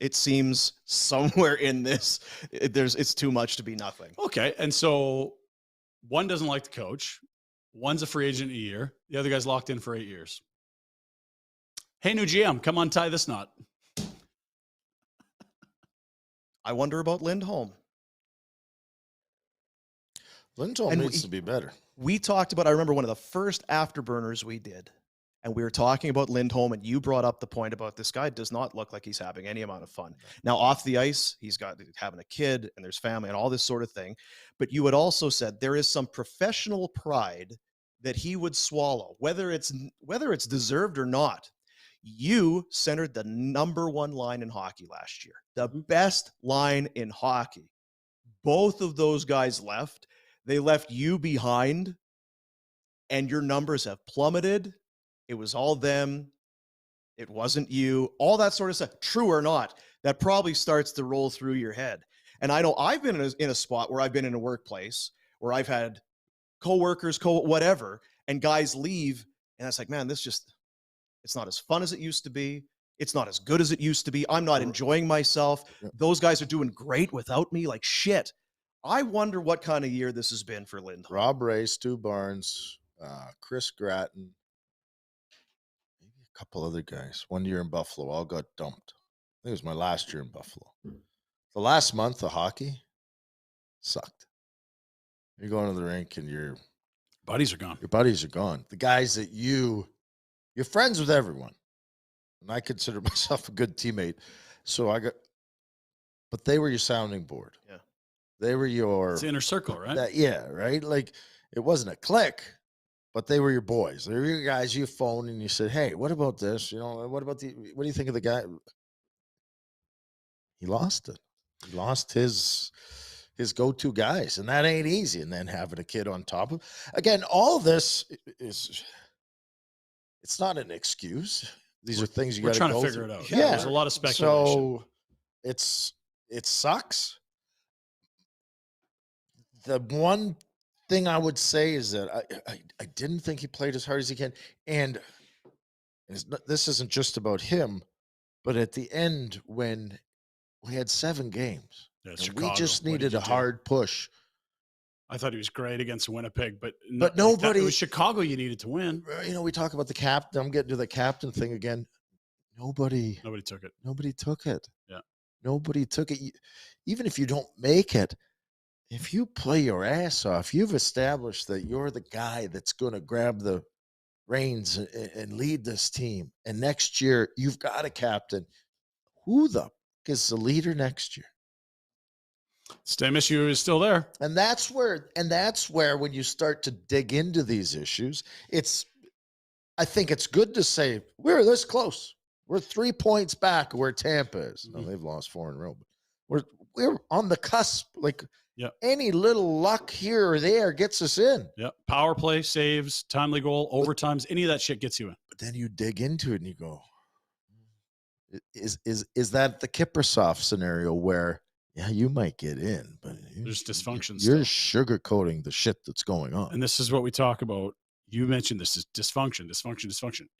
It seems somewhere in this, it's too much to be nothing. Okay. And so one doesn't like the coach. One's a free agent a year. The other guy's locked in for 8 years. Hey, new GM, come untie this knot. I wonder about Lindholm. Lindholm And needs to be better. We talked about, I remember one of the first afterburners we did, and we were talking about Lindholm, and you brought up the point about this guy does not look like he's having any amount of fun. Now, off the ice, he's having a kid, and there's family, and all this sort of thing. But you had also said there is some professional pride that he would swallow, whether it's deserved or not. You centered the number one line in hockey last year, the best line in hockey. Both of those guys left. They left you behind, and your numbers have plummeted. It was all them. It wasn't you. All that sort of stuff. True or not, that probably starts to roll through your head. And I know I've been in a spot where I've been in a workplace where I've had coworkers, whatever, and guys leave, and it's like, man, it's not as fun as it used to be. It's not as good as it used to be. I'm not enjoying myself. Those guys are doing great without me. Like, shit. I wonder what kind of year this has been for Lindholm. Rob Ray, Stu Barnes, Chris Gratton, maybe a couple other guys. 1 year in Buffalo, all got dumped. I think it was my last year in Buffalo. The last month of hockey sucked. You're going to the rink and your Buddies are gone. buddies are gone. The guys that you're friends with everyone. And I consider myself a good teammate. So but they were your sounding board. Yeah. They were your It's the inner circle, right? right? Like it wasn't a clique, but they were your boys. They were your guys you phoned and you said, hey, what about this? What do you think of the guy? He lost it. He lost his go-to guys, and that ain't easy. And then having a kid on top of, again, all this is, it's not an excuse. These are things you got to We're go trying to figure through. it out. Yeah. There's a lot of speculation. So it sucks. The one thing I would say is that I didn't think he played as hard as he can. And this isn't just about him, but at the end when we had 7 games, Yeah, and Chicago. we just What did needed you a do? hard push. I thought he was great against Winnipeg, but nobody- it was Chicago you needed to win. We talk about the captain. I'm getting to the captain thing again. Nobody took it. Nobody took it. Yeah. Nobody took it. Even if you don't make it, if you play your ass off, you've established that you're the guy that's going to grab the reins and lead this team. And next year, you've got a captain. Who the f- is the leader next year? Same issue is still there. And that's where when you start to dig into these issues, I think it's good to say we're this close. We're 3 points back where Tampa is. Mm-hmm. No, they've lost 4 in a row, but we're on the cusp. Like any little luck here or there gets us in. Yeah. Power play, saves, timely goal, overtimes, any of that shit gets you in. But then you dig into it and you go, is that the Kiprusoff scenario where you might get in, but there's dysfunction. You're sugarcoating the shit that's going on. And this is what we talk about. You mentioned this is dysfunction.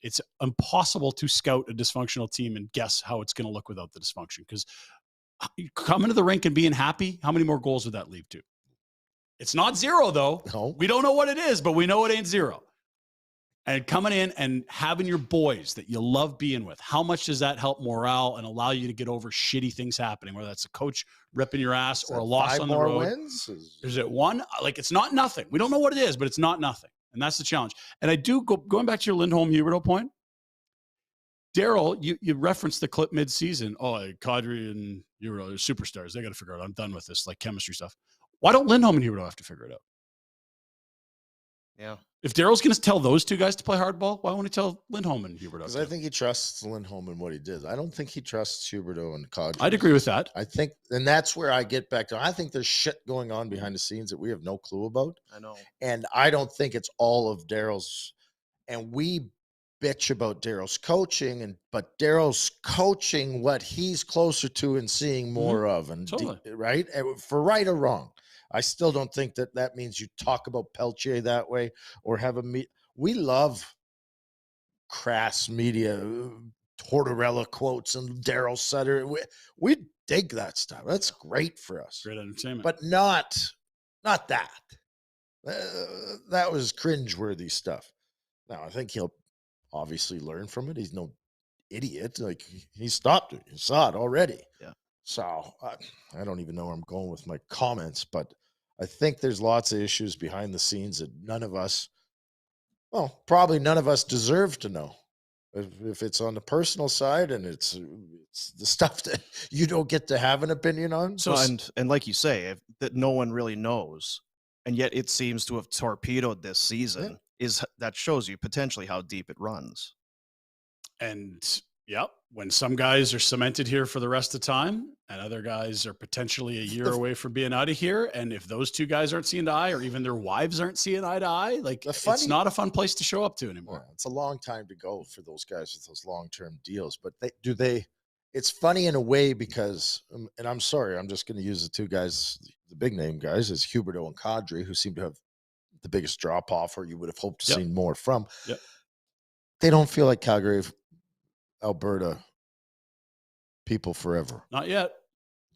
It's impossible to scout a dysfunctional team and guess how it's going to look without the dysfunction. Because coming to the rink and being happy, how many more goals would that lead to? It's not 0, though. No. We don't know what it is, but we know it ain't 0. And coming in and having your boys that you love being with, how much does that help morale and allow you to get over shitty things happening, whether that's a coach ripping your ass or a loss on the road? Wins? Is it 1? Like, it's not nothing. We don't know what it is, but it's not nothing. And that's the challenge. And I do going back to your Lindholm-Huberdeau point. Daryl, you referenced the clip mid-season. Oh, Kadri and Huberdeau are superstars. They got to figure it out. I'm done with this like chemistry stuff. Why don't Lindholm and Huberdeau have to figure it out? Yeah. If Daryl's going to tell those 2 guys to play hardball, why won't he tell Lindholm and Huberdeau? Because I think he trusts Lindholm and what he did. I don't think he trusts Huberdeau and Kadri. I'd agree with that. I think, and that's where I get back to. I think there's shit going on behind the scenes that we have no clue about. I know. And I don't think it's all of Daryl's. And we bitch about Daryl's coaching, but Daryl's coaching what he's closer to and seeing more of, and Totally. right, and for right or wrong. I still don't think that means you talk about Peltier that way or have we love crass media, Tortorella quotes and Daryl Sutter. We dig that stuff. That's great for us. Great entertainment. But not that. That was cringeworthy stuff. Now, I think he'll obviously learn from it. He's no idiot. Like, he stopped it. He saw it already. Yeah. So I don't even know where I'm going with my comments, but I think there's lots of issues behind the scenes that probably none of us deserve to know. If it's on the personal side and it's the stuff that you don't get to have an opinion on. So and like you say, that no one really knows, and yet it seems to have torpedoed this season. That shows you potentially how deep it runs. And when some guys are cemented here for the rest of the time and other guys are potentially a year away from being out of here, and if those 2 guys aren't seeing eye or even their wives aren't seeing eye to eye, like, it's not a fun place to show up to anymore. It's a long time to go for those guys with those long-term deals, but it's funny in a way because, and I'm sorry, I'm just going to use the 2 guys, the big name guys, as Huberdeau and Kadri, who seem to have the biggest drop off, or you would have hoped to see more from. Yep. They don't feel like Calgary, Alberta people forever. Not yet.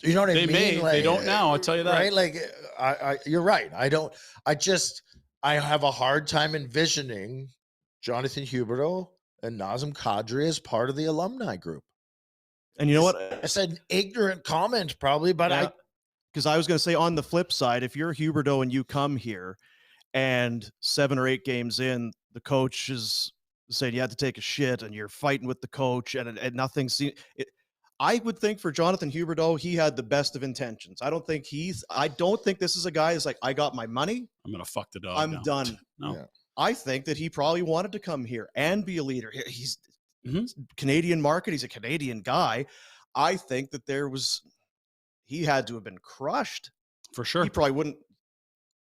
You know what I mean? They don't now. I'll tell you that. Right? Like, you're right. I have a hard time envisioning Jonathan Huberdeau and Nazem Kadri as part of the alumni group. And you know what? I said an ignorant comment probably, but because I was going to say on the flip side, if you're Huberdeau and you come here and 7 or 8 games in, the coach is saying you had to take a shit and you're fighting with the coach and nothing. I would think for Jonathan Huberdeau, he had the best of intentions. I don't think this is a guy who's like, I got my money. I'm going to fuck the dog. I'm done. No. Yeah. I think that he probably wanted to come here and be a leader. He's Canadian market. He's a Canadian guy. I think that he had to have been crushed. For sure. He probably wouldn't.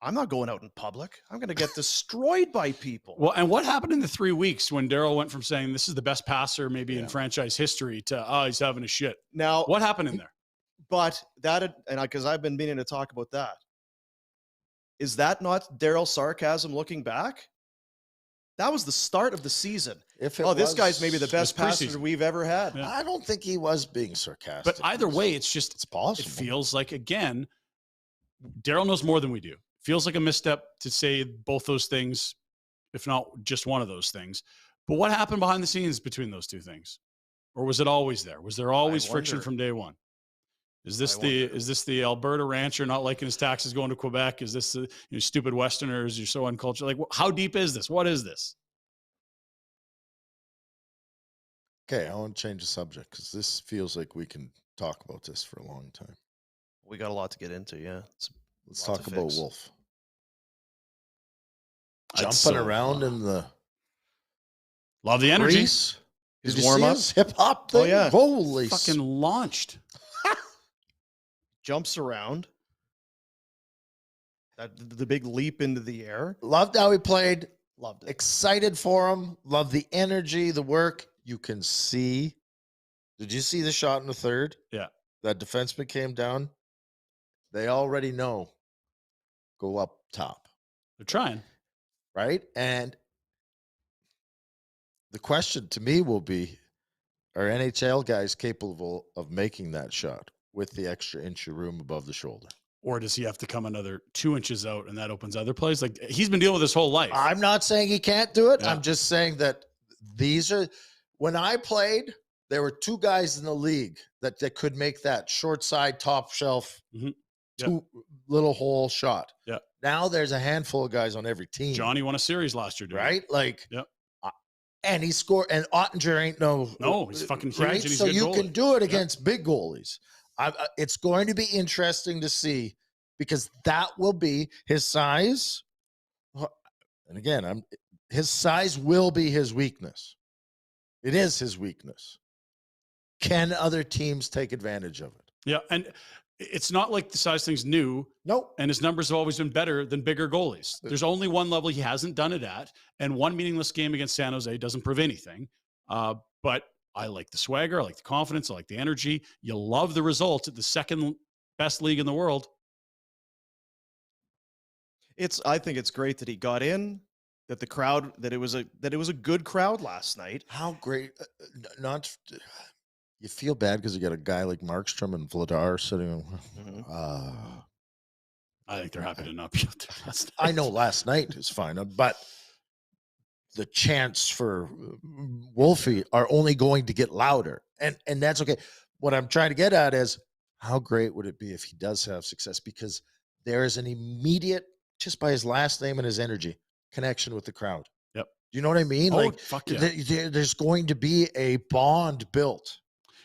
I'm not going out in public. I'm going to get destroyed by people. Well, and what happened in the 3 weeks when Darryl went from saying this is the best passer maybe in franchise history to, he's having a shit? Now, what happened in there? But because I've been meaning to talk about that. Is that not Darryl sarcasm looking back? That was the start of the season. This guy's maybe the best passer we've ever had. Yeah. I don't think he was being sarcastic. But either way, it's possible. It feels like, again, Darryl knows more than we do. Feels like a misstep to say both those things, if not just one of those things. But what happened behind the scenes between those two things? Or was it always there? Was there always friction from day one? Is this the Alberta rancher not liking his taxes going to Quebec? Is this the stupid Westerners? You're so uncultured. Like, how deep is this? What is this? Okay, I want to change the subject because this feels like we can talk about this for a long time. We got a lot to get into, yeah. Let's talk about Wolf. Jumping around in the love the energy. Grease. Did you see his hip hop thing? Oh, yeah. Holy fucking launched. Jumps around. The big leap into the air. Loved how he played. Loved it. Excited for him. Loved the energy, the work. You can see. Did you see the shot in the third? Yeah. That defenseman came down. They already know. Go up top. They're trying. Right? And the question to me will be, are NHL guys capable of making that shot with the extra inch of room above the shoulder? Or does he have to come another 2 inches out and that opens other plays? Like, he's been dealing with this whole life. I'm not saying he can't do it. Yeah. I'm just saying that when I played, there were 2 guys in the league that could make that short side, top shelf, little hole shot. Yeah. Now there's a handful of guys on every team. Johnny won a series last year, right? Like, yep. And he scored, and Ottinger ain't no, he's fucking huge. Right? And he's so you goalie. can do it against big goalies. It's going to be interesting to see because that will be his size. And again, his size will be his weakness. It is his weakness. Can other teams take advantage of it? Yeah, and it's not like the size thing's new. Nope. And his numbers have always been better than bigger goalies. There's only one level he hasn't done it at, and one meaningless game against San Jose doesn't prove anything. But I like the swagger, I like the confidence, I like the energy. You love the results at the second best league in the world. I think it's great that he got in. That the crowd, that it was a good crowd last night. How great! You feel bad because you got a guy like Markstrom and Vladar sitting. I think they're happy to not be out there last night. I know last night is fine, but the chants for Wolfie are only going to get louder, and that's okay. What I'm trying to get at is how great would it be if he does have success, because there is an immediate, just by his last name and his energy, connection with the crowd. Yep. Do you know what I mean? Oh, like, fuck yeah. There's going to be a bond built.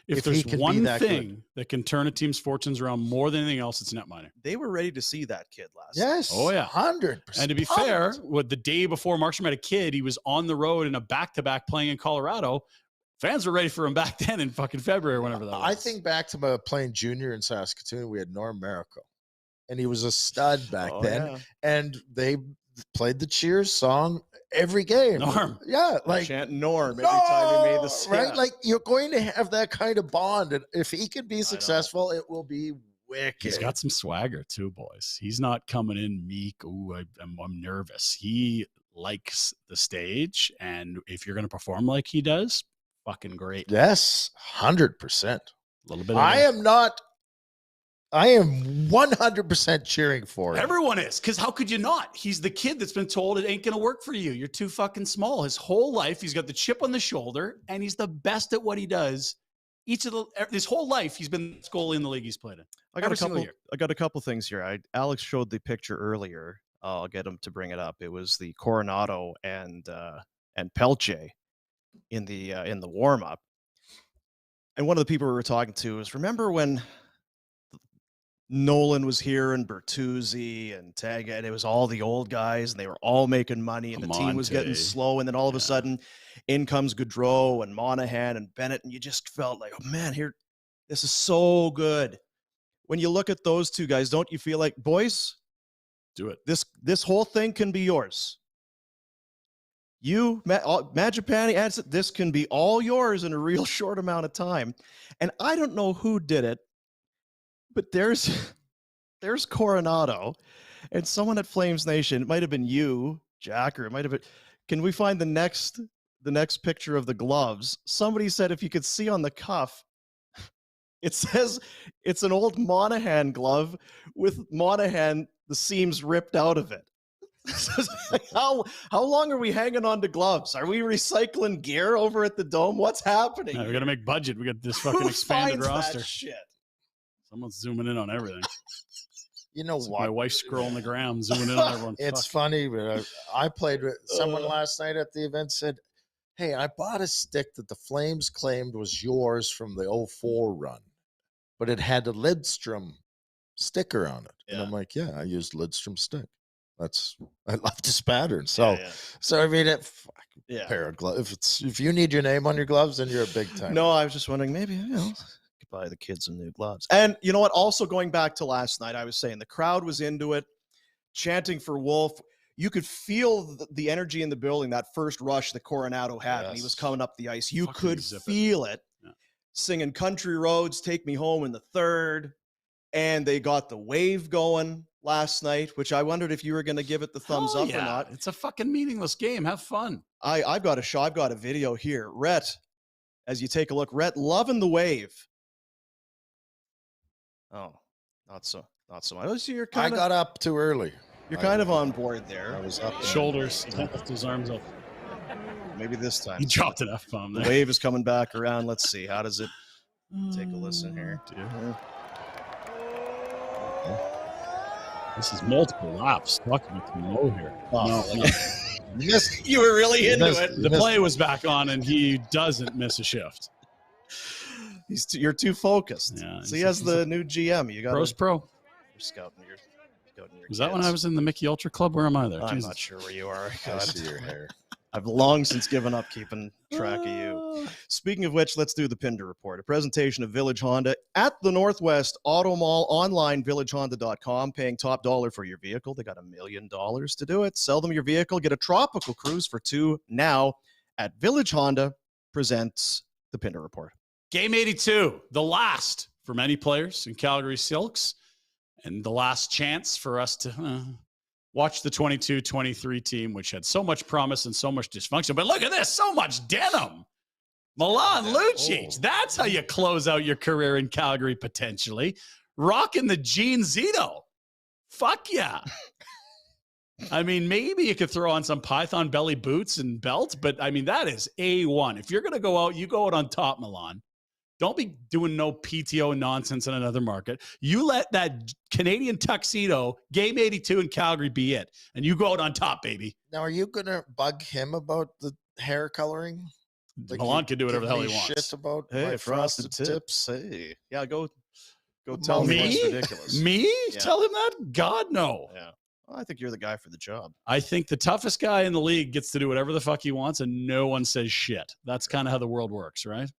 If there's one thing that can turn a team's fortunes around more than anything else, it's netmining. They were ready to see that kid last. Yes. Oh yeah. 100%. And to be fair, the day before Markstrom had a kid, he was on the road in a back-to-back playing in Colorado. Fans were ready for him back then in fucking February, whenever that was. I think back to playing junior in Saskatoon, we had Norm Miracle, and he was a stud back then. Yeah. And they played the Cheers song every game. Norm. Yeah. Like chanting Norm every time he made the set. Right? Like, you're going to have that kind of bond. And if he can be successful, it will be wicked. He's got some swagger too, boys. He's not coming in meek. Ooh, I'm nervous. He likes the stage. And if you're going to perform like he does, fucking great. Yes. 100%. A little bit. I am 100% cheering for him. Everyone is, because how could you not? He's the kid that's been told it ain't going to work for you. You're too fucking small. His whole life, he's got the chip on the shoulder, and he's the best at what he does. his whole life, he's been the best goalie in the league he's played in. I got a couple things here. Alex showed the picture earlier. I'll get him to bring it up. It was the Coronato and Pelche in the warm up. And one of the people we were talking to was, remember when Nolan was here and Bertuzzi and Tega, and it was all the old guys and they were all making money and the team was getting slow. And then all of a sudden in comes Gaudreau and Monahan and Bennett. And you just felt like, oh man, this is so good. When you look at those two guys, don't you feel like, boys, do it. This whole thing can be yours. You, Mangiapane, this can be all yours in a real short amount of time. And I don't know who did it, but there's Coronato and someone at FlamesNation. It might have been you, Jack, or it might have been. Can we find the next picture of the gloves? Somebody said if you could see on the cuff, it says it's an old Monahan glove with Monahan, the seams ripped out of it. How long are we hanging on to gloves? Are we recycling gear over at the Dome? What's happening? We got to make budget. We got this fucking expanded roster. That shit? Someone's zooming in on everything. You know what? what? My wife's scrolling the gram, zooming in on everyone. It's funny, but I played with someone last night at the event, said, hey, I bought a stick that the Flames claimed was yours from the 04 run, but it had a Lidstrom sticker on it. Yeah. And I'm like, yeah, I used Lidstrom stick. I love this pattern. So, so I mean, pair of gloves. If you need your name on your gloves, then you're a big time. No, I was just wondering, maybe, could buy the kids some new gloves. And you know what? Also going back to last night, I was saying the crowd was into it, chanting for Wolf. You could feel the energy in the building, that first rush that Coronato had when he was coming up the ice. You could feel it. Singing Country Roads, Take Me Home in the third. And they got the wave going last night, which I wondered if you were going to give it the thumbs up or not. It's a fucking meaningless game. Have fun. I've got a video here. Rhett, as you take a look, Rhett loving the wave. Oh, not so much. I got up too early. You're kind of on board there. I was up. Shoulders, lift his arms up. Maybe this time. He dropped an F-bomb there. The wave is coming back around. Let's see. How does it take a listen here? This is multiple laps. Fucking low here. Oh, no. You were really into it. The play was back on, and he doesn't miss a shift. You're too focused. Yeah, so he has the new GM. You got Pro. You're scouting your Was that when I was in the Mickey Ultra Club? Where am I there? I'm not sure where you are. I see your hair. I've long since given up keeping track of you. Speaking of which, let's do the Pinder Report, a presentation of Village Honda at the Northwest Auto Mall, online, villagehonda.com, paying top dollar for your vehicle. They got $1 million to do it. Sell them your vehicle. Get a tropical cruise for $2 now at Village Honda presents the Pinder Report. Game 82, the last for many players in Calgary Silks, and the last chance for us to watch the 22-23 team, which had so much promise and so much dysfunction. But look at this, so much denim. Milan Lucic, that's how you close out your career in Calgary, potentially. Rocking the Jean Zito. Fuck yeah. I mean, maybe you could throw on some Python belly boots and belt, but I mean, that is A1. If you're going to go out, you go out on top, Milan. Don't be doing no PTO nonsense in another market. You let that Canadian tuxedo, Game 82 in Calgary, be it. And you go out on top, baby. Now, are you going to bug him about the hair coloring? Like Milan can do whatever the hell he wants. Shit about my frosted tips. Hey, yeah, go tell me it's ridiculous. Me? Yeah. Tell him that? God, no. Yeah. Well, I think you're the guy for the job. I think the toughest guy in the league gets to do whatever the fuck he wants and no one says shit. That's kind of how the world works, right?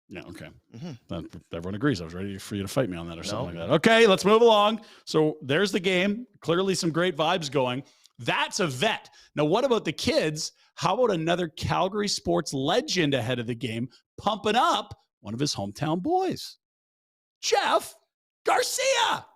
Yeah, okay. Everyone agrees. I was ready for you to fight me on that or something like that. Okay, let's move along. So there's the game. Clearly some great vibes going. That's a vet. Now, what about the kids? How about another Calgary sports legend ahead of the game, pumping up one of his hometown boys? Jeff Garcia.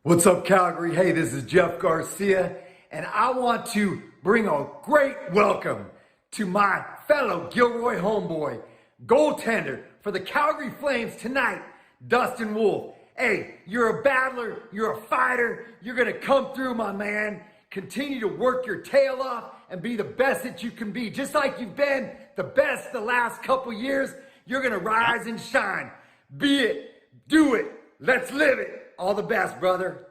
What's up, Calgary? Hey, this is Jeff Garcia, and I want to bring a great welcome to my fellow Gilroy homeboy, goaltender for the Calgary Flames tonight, Dustin Wolf. Hey, you're a battler, you're a fighter, you're gonna come through, my man. Continue to work your tail off and be the best that you can be. Just like you've been the best the last couple years, you're going to rise and shine. Be it. Do it. Let's live it. All the best, brother.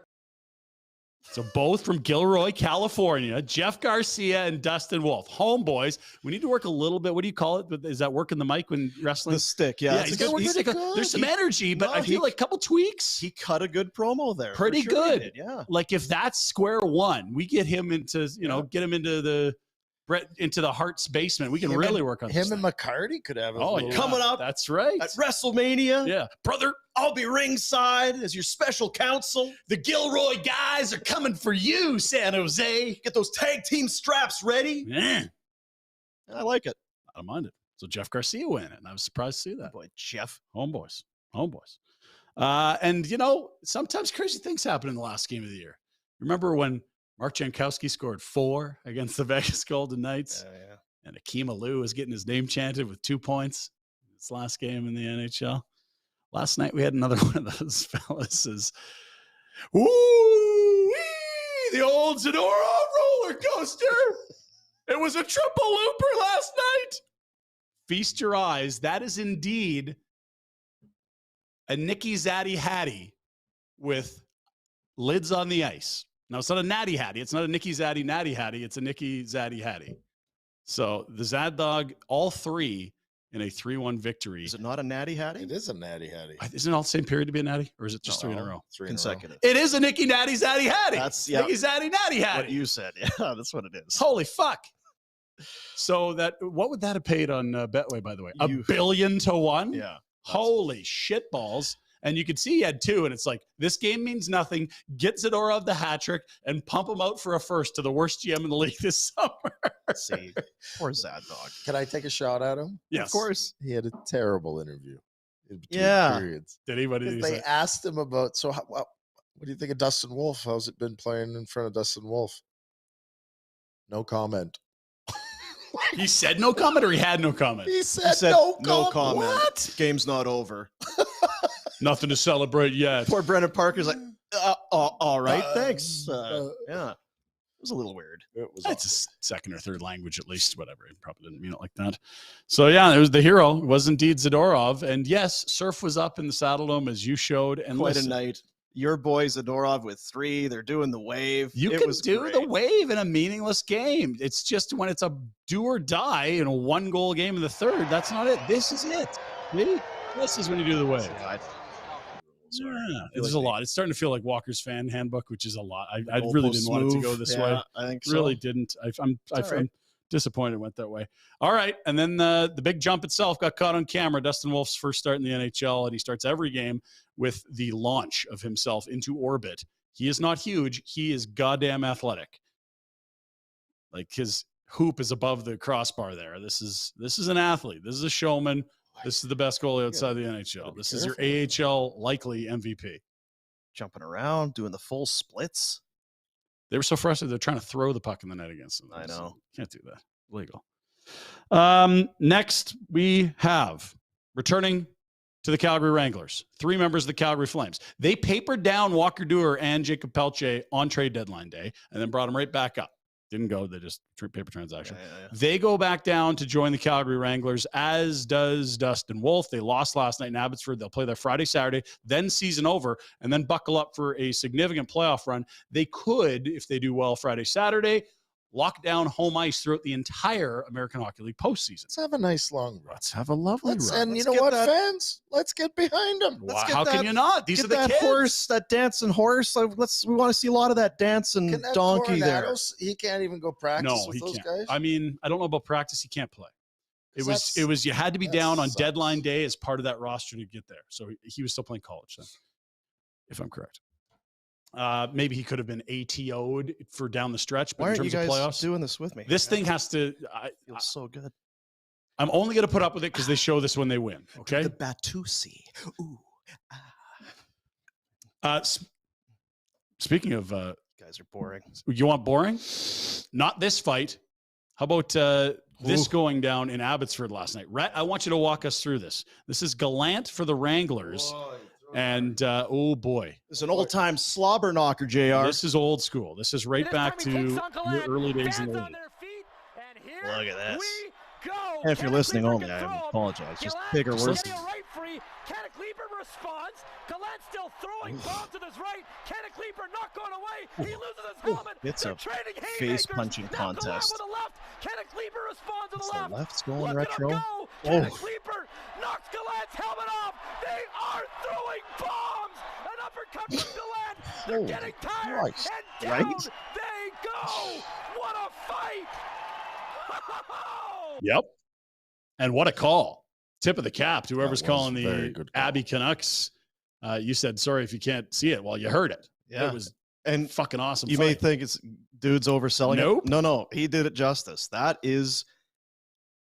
So both from Gilroy, California, Jeff Garcia and Dustin Wolf, homeboys. We need to work a little bit. What do you call it? Is that working the mic when wrestling? The stick, yeah. He's there's some energy, but I feel like a couple tweaks. He cut a good promo there. Pretty sure good. Did, yeah. Like if that's square one, we get him into, get him into the Heart's basement. We can really work on him and McCarty could have coming up. That's right. At WrestleMania. Yeah. Brother, I'll be ringside as your special counsel. the Gilroy guys are coming for you, San Jose. Get those tag team straps ready. Yeah. I like it. I don't mind it. So Jeff Garcia win it, and I was surprised to see that. Boy, Jeff. Homeboys. And, sometimes crazy things happen in the last game of the year. Remember when Mark Jankowski scored 4 against the Vegas Golden Knights? Yeah. And Akeem Alou was getting his name chanted with 2 points. His last game in the NHL. Last night we had another one of those fellas. Ooh, the old Zadorov roller coaster. It was a triple looper last night. Feast your eyes. That is indeed a Nicky Zaddy Hattie with lids on the ice. Now, it's not a Natty Hattie. It's not a Nicky Zaddy Natty Hattie. It's a Nicky Zaddy Hattie. So the Zad Dog, all 3 in a 3-1 victory. Is it not a natty hattie? It is a natty hattie. Isn't it all the same period to be a natty? Or is it just 3 in a row? 3 consecutive. It is a Nicky Natty Zaddy Hattie. That's Nicky Zaddy Natty Hattie. What you said. Yeah, that's what it is. Holy fuck. So what would that have paid on Betway, by the way? $1 billion to 1? Yeah. Holy shit balls. And you could see he had 2, and it's like, this game means nothing. Get Zadorov the hat trick and pump him out for a first to the worst GM in the league this summer. See, poor Zad Dog. Can I take a shot at him? Yes. Of course. He had a terrible interview in between periods. Did anybody? They asked him about, what do you think of Dustin Wolf? How's it been playing in front of Dustin Wolf? No comment. He said no comment, or he had no comment? He said no comment. What? Game's not over. Nothing to celebrate yet. Poor Brendan Parker's like, all right, thanks. Yeah. It was a little weird. It's a second or third language at least, whatever. It probably didn't mean it like that. So, yeah, it was the hero. It was indeed Zadorov. And, yes, Surf was up in the Saddle Dome, as you showed. And quite a night. Your boy Zadorov with 3. They're doing the wave. You can do the wave in a meaningless game. It's just when it's a do or die in a 1-goal game in the third. That's not it. This is it. Maybe this is when you do the wave. Yeah, it's a lot. It's starting to feel like Walker's fan handbook, which is a lot. I really didn't want it to go this way. I think so. Really didn't. I'm disappointed it went that way. All right. And then the big jump itself got caught on camera. Dustin Wolf's first start in the NHL, and he starts every game with the launch of himself into orbit. He is not huge. He is goddamn athletic. Like his hoop is above the crossbar there. This is an athlete. This is a showman. This is the best goalie outside the NHL. This is your AHL likely MVP. Jumping around, doing the full splits. They were so frustrated. They're trying to throw the puck in the net against them. I know. Can't do that. Illegal. Next, we have returning to the Calgary Wranglers, 3 members of the Calgary Flames. They papered down Walker Duehr and Jacob Pelche on trade deadline day and then brought them right back up. Didn't go. They just paper transaction. Yeah. They go back down to join the Calgary Wranglers, as does Dustin Wolf. They lost last night in Abbotsford. They'll play there Friday, Saturday, then season over, and then buckle up for a significant playoff run. They could, if they do well Friday, Saturday, lock down home ice throughout the entire American Hockey League postseason. Let's have a nice long run. Let's have a lovely run. And you know what, fans? Let's get behind them. Wow, how can you not? These are the kids. Horse, that dancing horse. We want to see a lot of that dancing donkey there. He can't even go practice with those guys? I mean, I don't know about practice. He can't play. It was you had to be down on deadline day as part of that roster to get there. So he was still playing college then, if I'm correct. Maybe he could have been ATO'd for down the stretch, but why in terms aren't you guys of playoffs, doing this with me? This thing has to. Feels so good. I'm only going to put up with it because they show this when they win. Okay. The Batusi. Ooh. Speaking of, guys are boring. You want boring? Not this fight. How about this going down in Abbotsford last night? Rhett, I want you to walk us through this. This is Gallant for the Wranglers. And, oh, boy. This is an old-time slobber knocker, JR. This is old school. This is right back to the early days in the league. Look at this. We go. And if you're Kenny listening Kleber only, can I throw him. apologize. Just Gallant bigger is words. getting a right free. Kenny Kleber responds. Gallant still throwing bombs with his right. Kenny Kleber not going away. He loses his helmet. It's They're a trading face haymakers. punching Now Gallant contest. with the left. Kenny Kleber responds to the Is left. the left's going Look retro? at him go. Kenny Kleber knocks Gallant's helmet off. They are throwing bombs. An uppercut from Gallant. They're getting tired. Christ. And down Right? they go. What a fight. Yep. And what a call. Tip of the cap to whoever's was calling a very the good call. Abbey Canucks. You said, sorry if you can't see it. Well, you heard it. Yeah. It was And fucking awesome. you may fight. think it's dudes overselling Nope. it. No, he did it justice.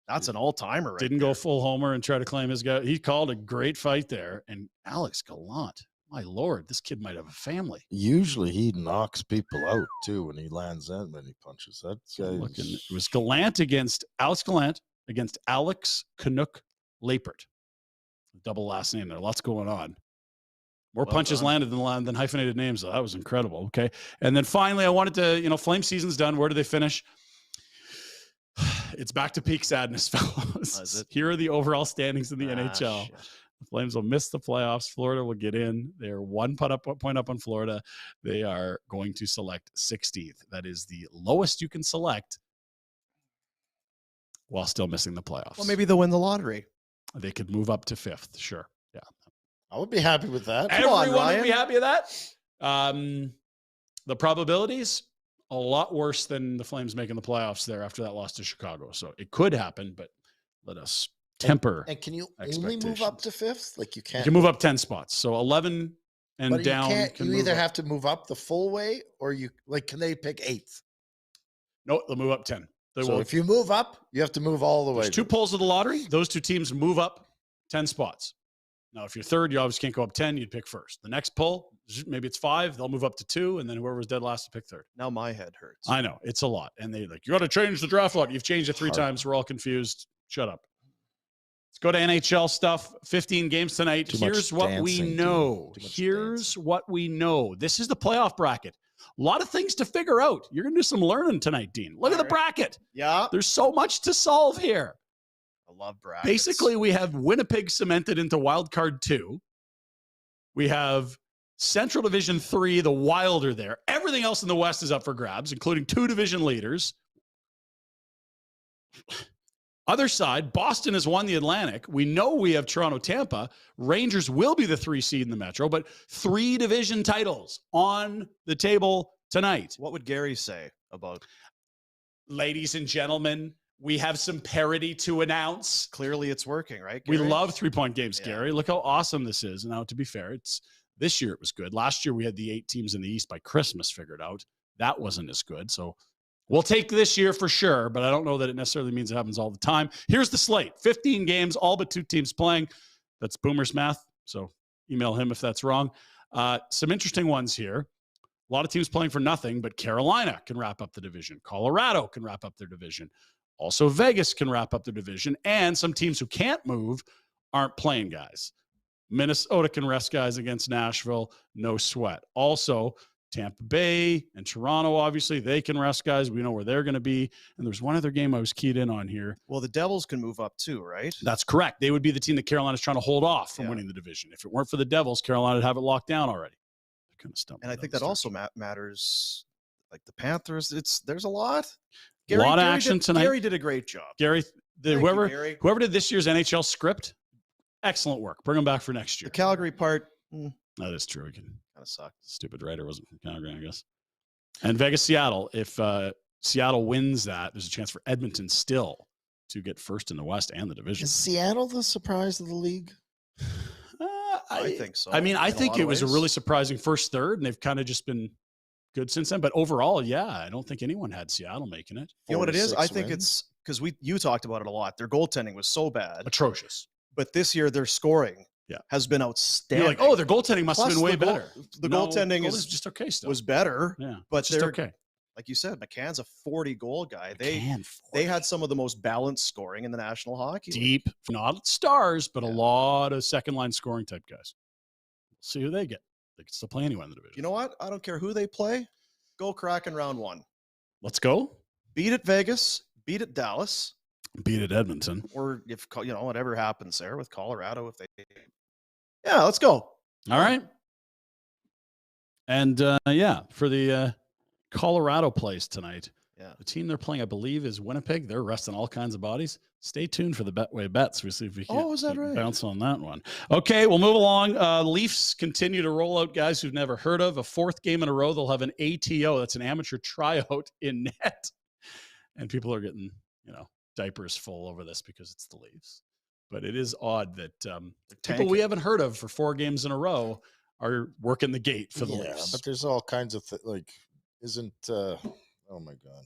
That's an all-timer right Didn't there. go full homer and try to claim his guy. He called a great fight there. And Alex Gallant, my Lord, this kid might have a family. Usually he knocks people out too when he lands that many punches. That Looking, guy's it was Gallant against Alex Gallant against Alex Canuck Lapert. Double last name there. Lots going on. More Well punches done. landed than hyphenated names. Though. That was incredible. Okay. And then finally, I wanted to, Flame season's done. Where do they finish? It's back to peak sadness, fellows. Is it? Here are the overall standings in the NHL. Shit. The Flames will miss the playoffs. Florida will get in. They're one point up on Florida. They are going to select 16th. That is the lowest you can select while still missing the playoffs. Well, maybe they'll win the lottery. They could move up to 5th. Sure. Yeah. I would be happy with that. Come on, Everyone would Ryan. be happy with that. The probabilities, a lot worse than the Flames making the playoffs there after that loss to Chicago. So it could happen, but let us temper. And can you only move up to fifth? Like you You can't. can move up 10 spots. So 11 and but down. You, can't, can you move either up. have to move up the full way, or you can they pick eighth? No, they'll move up 10. They So will. if you move up, you have to move all the way. There's two polls of the lottery. Those two teams move up 10 spots. Now, if you're third, you obviously can't go up 10. You'd pick first. The next poll, maybe it's 5. They'll move up to 2, and then whoever's dead last will pick third. Now my head hurts. I know. It's a lot. And they like, you got to change the draft lot. You've changed it 3 Hard. times. We're all confused. Shut up. Let's go to NHL stuff. 15 games tonight. Too much Here's what we dancing, dude. know. Too much Here's dancing. what we know. This is the playoff bracket. A lot of things to figure out. You're going to do some learning tonight, Dean. Look at the All right. bracket. Yeah. There's so much to solve here. I love brackets. Basically, we have Winnipeg cemented into wild card 2. We have Central Division 3, the Wild are there. Everything else in the West is up for grabs, including 2 division leaders. Other side, Boston has won the Atlantic. We know we have Toronto, Tampa. Rangers will be the 3 seed in the Metro, but 3 division titles on the table tonight. What would Gary say about Ladies and gentlemen, we have some parity to announce. clearly it's working, right? We Gary? love 3-point games, Yeah. Gary. Look how awesome this is. Now, to be fair, this year it was good. Last year we had the 8 teams in the East by Christmas figured out. That wasn't as good. So we'll take this year for sure, but I don't know that it necessarily means it happens all the time. Here's the slate. 15 games, all but 2 teams playing. That's Boomer's math. So email him if that's wrong. Some interesting ones here. A lot of teams playing for nothing, but Carolina can wrap up the division. Colorado can wrap up their division. Also, Vegas can wrap up their division. And some teams who can't move aren't playing guys. Minnesota can rest guys against Nashville. No sweat. Also, Tampa Bay and Toronto, obviously, they can rest guys. We know where they're going to be. And there's one other game I was keyed in on here. Well, the Devils can move up too, right? That's correct. They would be the team that Carolina's trying to hold off from Yeah. winning the division. If it weren't for the Devils, Carolina would have it locked down already. I kind of stumped. And I me think with that also structure. matters. Like the Panthers, there's a lot. A lot of action tonight. Gary did a great job. Gary, Thank you, whoever did this year's NHL script, excellent work. Bring them back for next year. The Calgary part That is true. We can kind of sucked. stupid writer wasn't from Calgary, I guess. And Vegas, Seattle. If Seattle wins that, there's a chance for Edmonton still to get first in the West and the division. Is Seattle the surprise of the league? I think so. I mean, I in a think lot it of was a ways. really surprising first third, and they've kind of just been good since then. But overall, yeah, I don't think anyone had Seattle making it. You know what it is? 4-6 I think wins? it's because you talked about it a lot. Their goaltending was so bad, Atrocious. but this year their scoring has been You're outstanding. like, oh, their goaltending must Plus, have been way the goal- better. the No, goaltending goal is just okay still. was better, yeah, but just they're okay. like you said, McCann's a 40 goal guy. They McCann, they had some of the most balanced scoring in the National Hockey League. deep, not stars, but a Yeah. lot of second line scoring type guys. We'll see who they get. They can still play anyone in the division. You know what? I don't care who they play. Go Kraken round 1. Let's go. Beat at Vegas. beat at Dallas. Beat at Edmonton. Or if, whatever happens there with Colorado, if they, yeah, let's go. All right. And for the Colorado plays tonight, the team they're playing, I believe, is Winnipeg. They're resting all kinds of bodies. Stay tuned for the Betway Bets. We'll see if we can bounce on that one. Okay, we'll move along. Leafs continue to roll out guys who've never heard of. A fourth game in a row, they'll have an ATO. That's an amateur tryout in net. And people are getting, diapers full over this because it's the Leafs. But it is odd that people we haven't heard of for 4 games in a row are working the gate for the Leafs. But there's all kinds of isn't oh my God.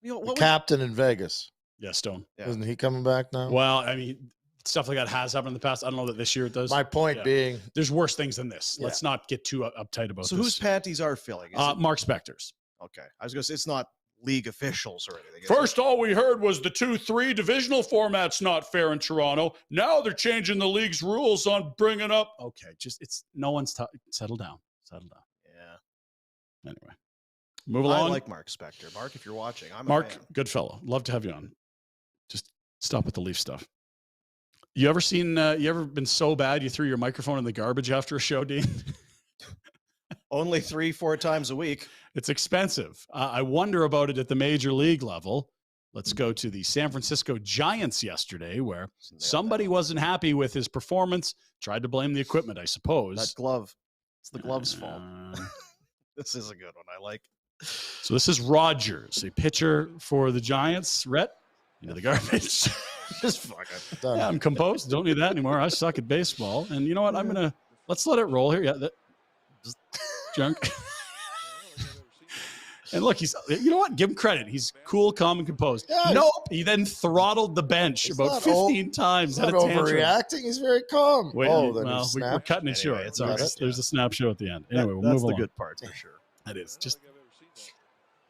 The captain in Vegas. Yeah, Stone. Yeah. Isn't he coming back now? Well, I mean, stuff like that has happened in the past. I don't know that this year it does. My point being, there's worse things than this. Yeah. Let's not get too uptight about this. So whose panties are filling? Mark Spector's. Okay. I was going to say, it's not league officials or anything. First, all we heard was the 2-3 divisional format's not fair in Toronto. Now they're changing the league's rules on bringing up. Okay, no one's settle down. Settle down. Yeah. Anyway. Move along. I like Mark Spector. Mark, if you're watching, I'm Mark, a fan. Good fellow. Love to have you on. Just stop with the Leaf stuff. You ever been so bad you threw your microphone in the garbage after a show, Dean? Only 3-4 times a week. It's expensive. I wonder about it at the major league level. Let's go to the San Francisco Giants yesterday, where somebody wasn't happy with his performance, tried to blame the equipment, I suppose. That glove. It's the glove's fault. This is a good one. I like. So this is Rogers, a pitcher for the Giants. Rhett, into the garbage. Just fucking done. Yeah, I'm composed. Don't need that anymore. I suck at baseball. And you know what? Let's let it roll here. Yeah, just junk. And look, you know what? Give him credit. He's cool, calm, and composed. Yeah, nope. He then throttled the bench about 15 times. He's not overreacting. He's very calm. Wait, we're cutting it short. There's a snap show at the end. Anyway, we'll move on. That's the good part for sure. That is. Just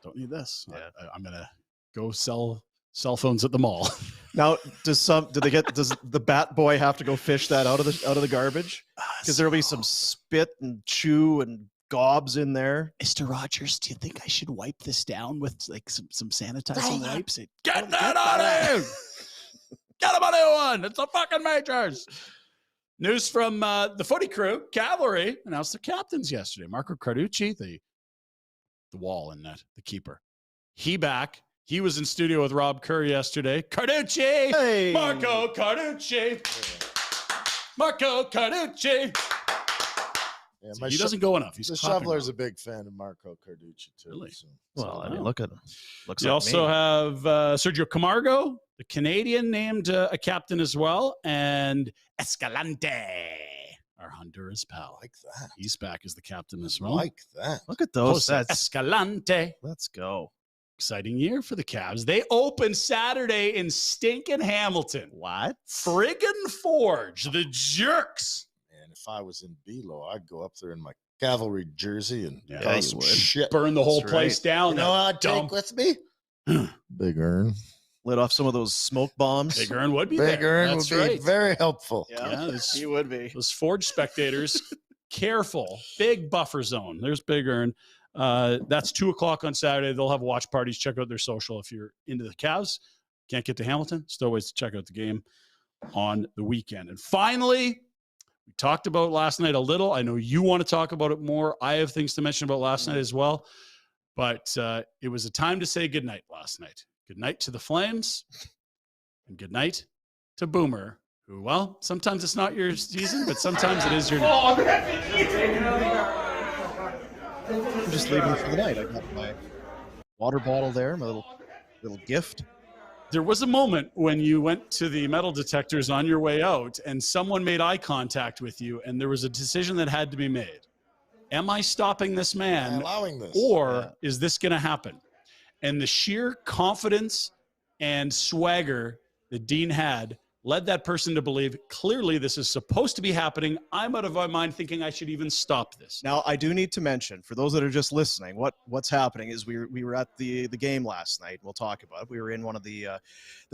don't need this. Yeah. I'm going to go sell cell phones at the mall. Now, does the bat boy have to go fish that out of the garbage? Because there'll be some spit and chew and gobs in there. Mr. Rogers, do you think I should wipe this down with like some sanitizing wipes? Get that out of here! Get him a new one! It's the fucking majors. News from the footy crew. Cavalry announced their captains yesterday. Marco Carducci, the wall in net, the keeper. He back. He was in studio with Rob Kerr yesterday. Carducci! Hey. Marco Carducci! Marco Carducci! Yeah, he doesn't go enough. The Shoveler's a big fan of Marco Carducci, too. Really? Well, I mean, look at him. You also have Sergio Camargo, the Canadian, named a captain as well, and Escalante, our Honduras pal. Like that. He's back as the captain as well. Like that. Look at those. That's Escalante. Let's go. Exciting year for the Cavs. They open Saturday in stinking Hamilton. What? Friggin' Forge, the jerks. Man, if I was in Belo, I'd go up there in my Cavalry jersey and cause some shit. Burn the whole place down. You know what I'd take with me? Big Urn. Lit off some of those smoke bombs. Big Urn would be Big Urn would be very helpful. Yeah, he would be. Those Forge spectators, careful. Big buffer zone. There's Big Urn. That's 2:00 on Saturday. They'll have watch parties. Check out their social if you're into the Cavs. Can't get to Hamilton, still ways to check out the game on the weekend. And finally, we talked about last night a little. I know you want to talk about it more. I have things to mention about last night as well. But it was a time to say goodnight last night. Good night to the Flames, and good night to Boomer, who, well, sometimes it's not your season, but sometimes it is your night. I'm just leaving for the night. I got my water bottle there, my little gift. There was a moment when you went to the metal detectors on your way out and someone made eye contact with you and there was a decision that had to be made. Am I stopping this man? Allowing this? Or is this going to happen? And the sheer confidence and swagger that Dean had led that person to believe clearly this is supposed to be happening. I'm out of my mind thinking I should even stop this. Now, I do need to mention, for those that are just listening, what's happening is we were at the game last night. We'll talk about it. We were in one of the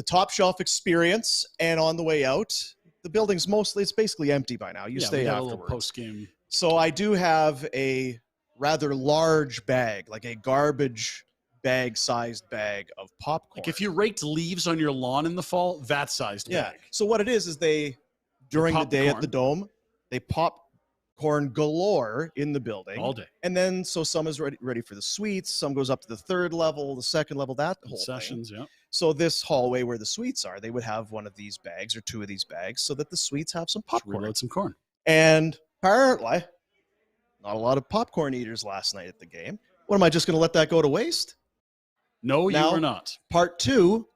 top shelf experience, and on the way out, the building's it's basically empty by now. You stay afterwards. A little post-game. So I do have a rather large bag, like a garbage bag-sized bag of popcorn. Like if you raked leaves on your lawn in the fall, that sized bag. So what it is they, during the day at the Dome, they popcorn galore in the building. All day. And then so some is ready for the suites, some goes up to the third level, the second level, that whole Sessions, thing. yeah. So this hallway where the suites are, they would have one of these bags or two of these bags so that the suites have some popcorn. Reload some corn. And apparently, not a lot of popcorn eaters last night at the game. What, am I just going to let that go to waste? No, Now, you were not. Part 2,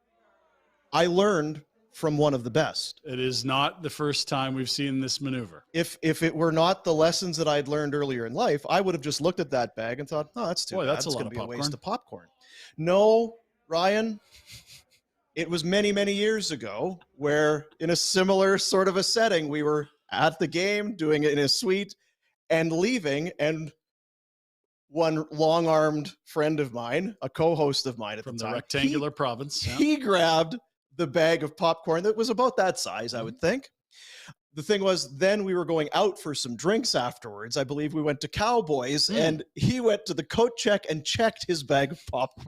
I learned from one of the best. It is not the first time we've seen this maneuver. If it were not the lessons that I'd learned earlier in life, I would have just looked at that bag and thought, oh, that's too bad. That's it's a lot going to of be a waste popcorn. of popcorn. No, Ryan, it was many, many years ago where in a similar sort of a setting, we were at the game doing it in a suite and leaving, and one long-armed friend of mine, a co-host of mine at From the the time, rectangular province. Yeah. he grabbed the bag of popcorn that was about that size, I would think. The thing was, then we were going out for some drinks afterwards. I believe we went to Cowboys, and he went to the coat check and checked his bag of popcorn.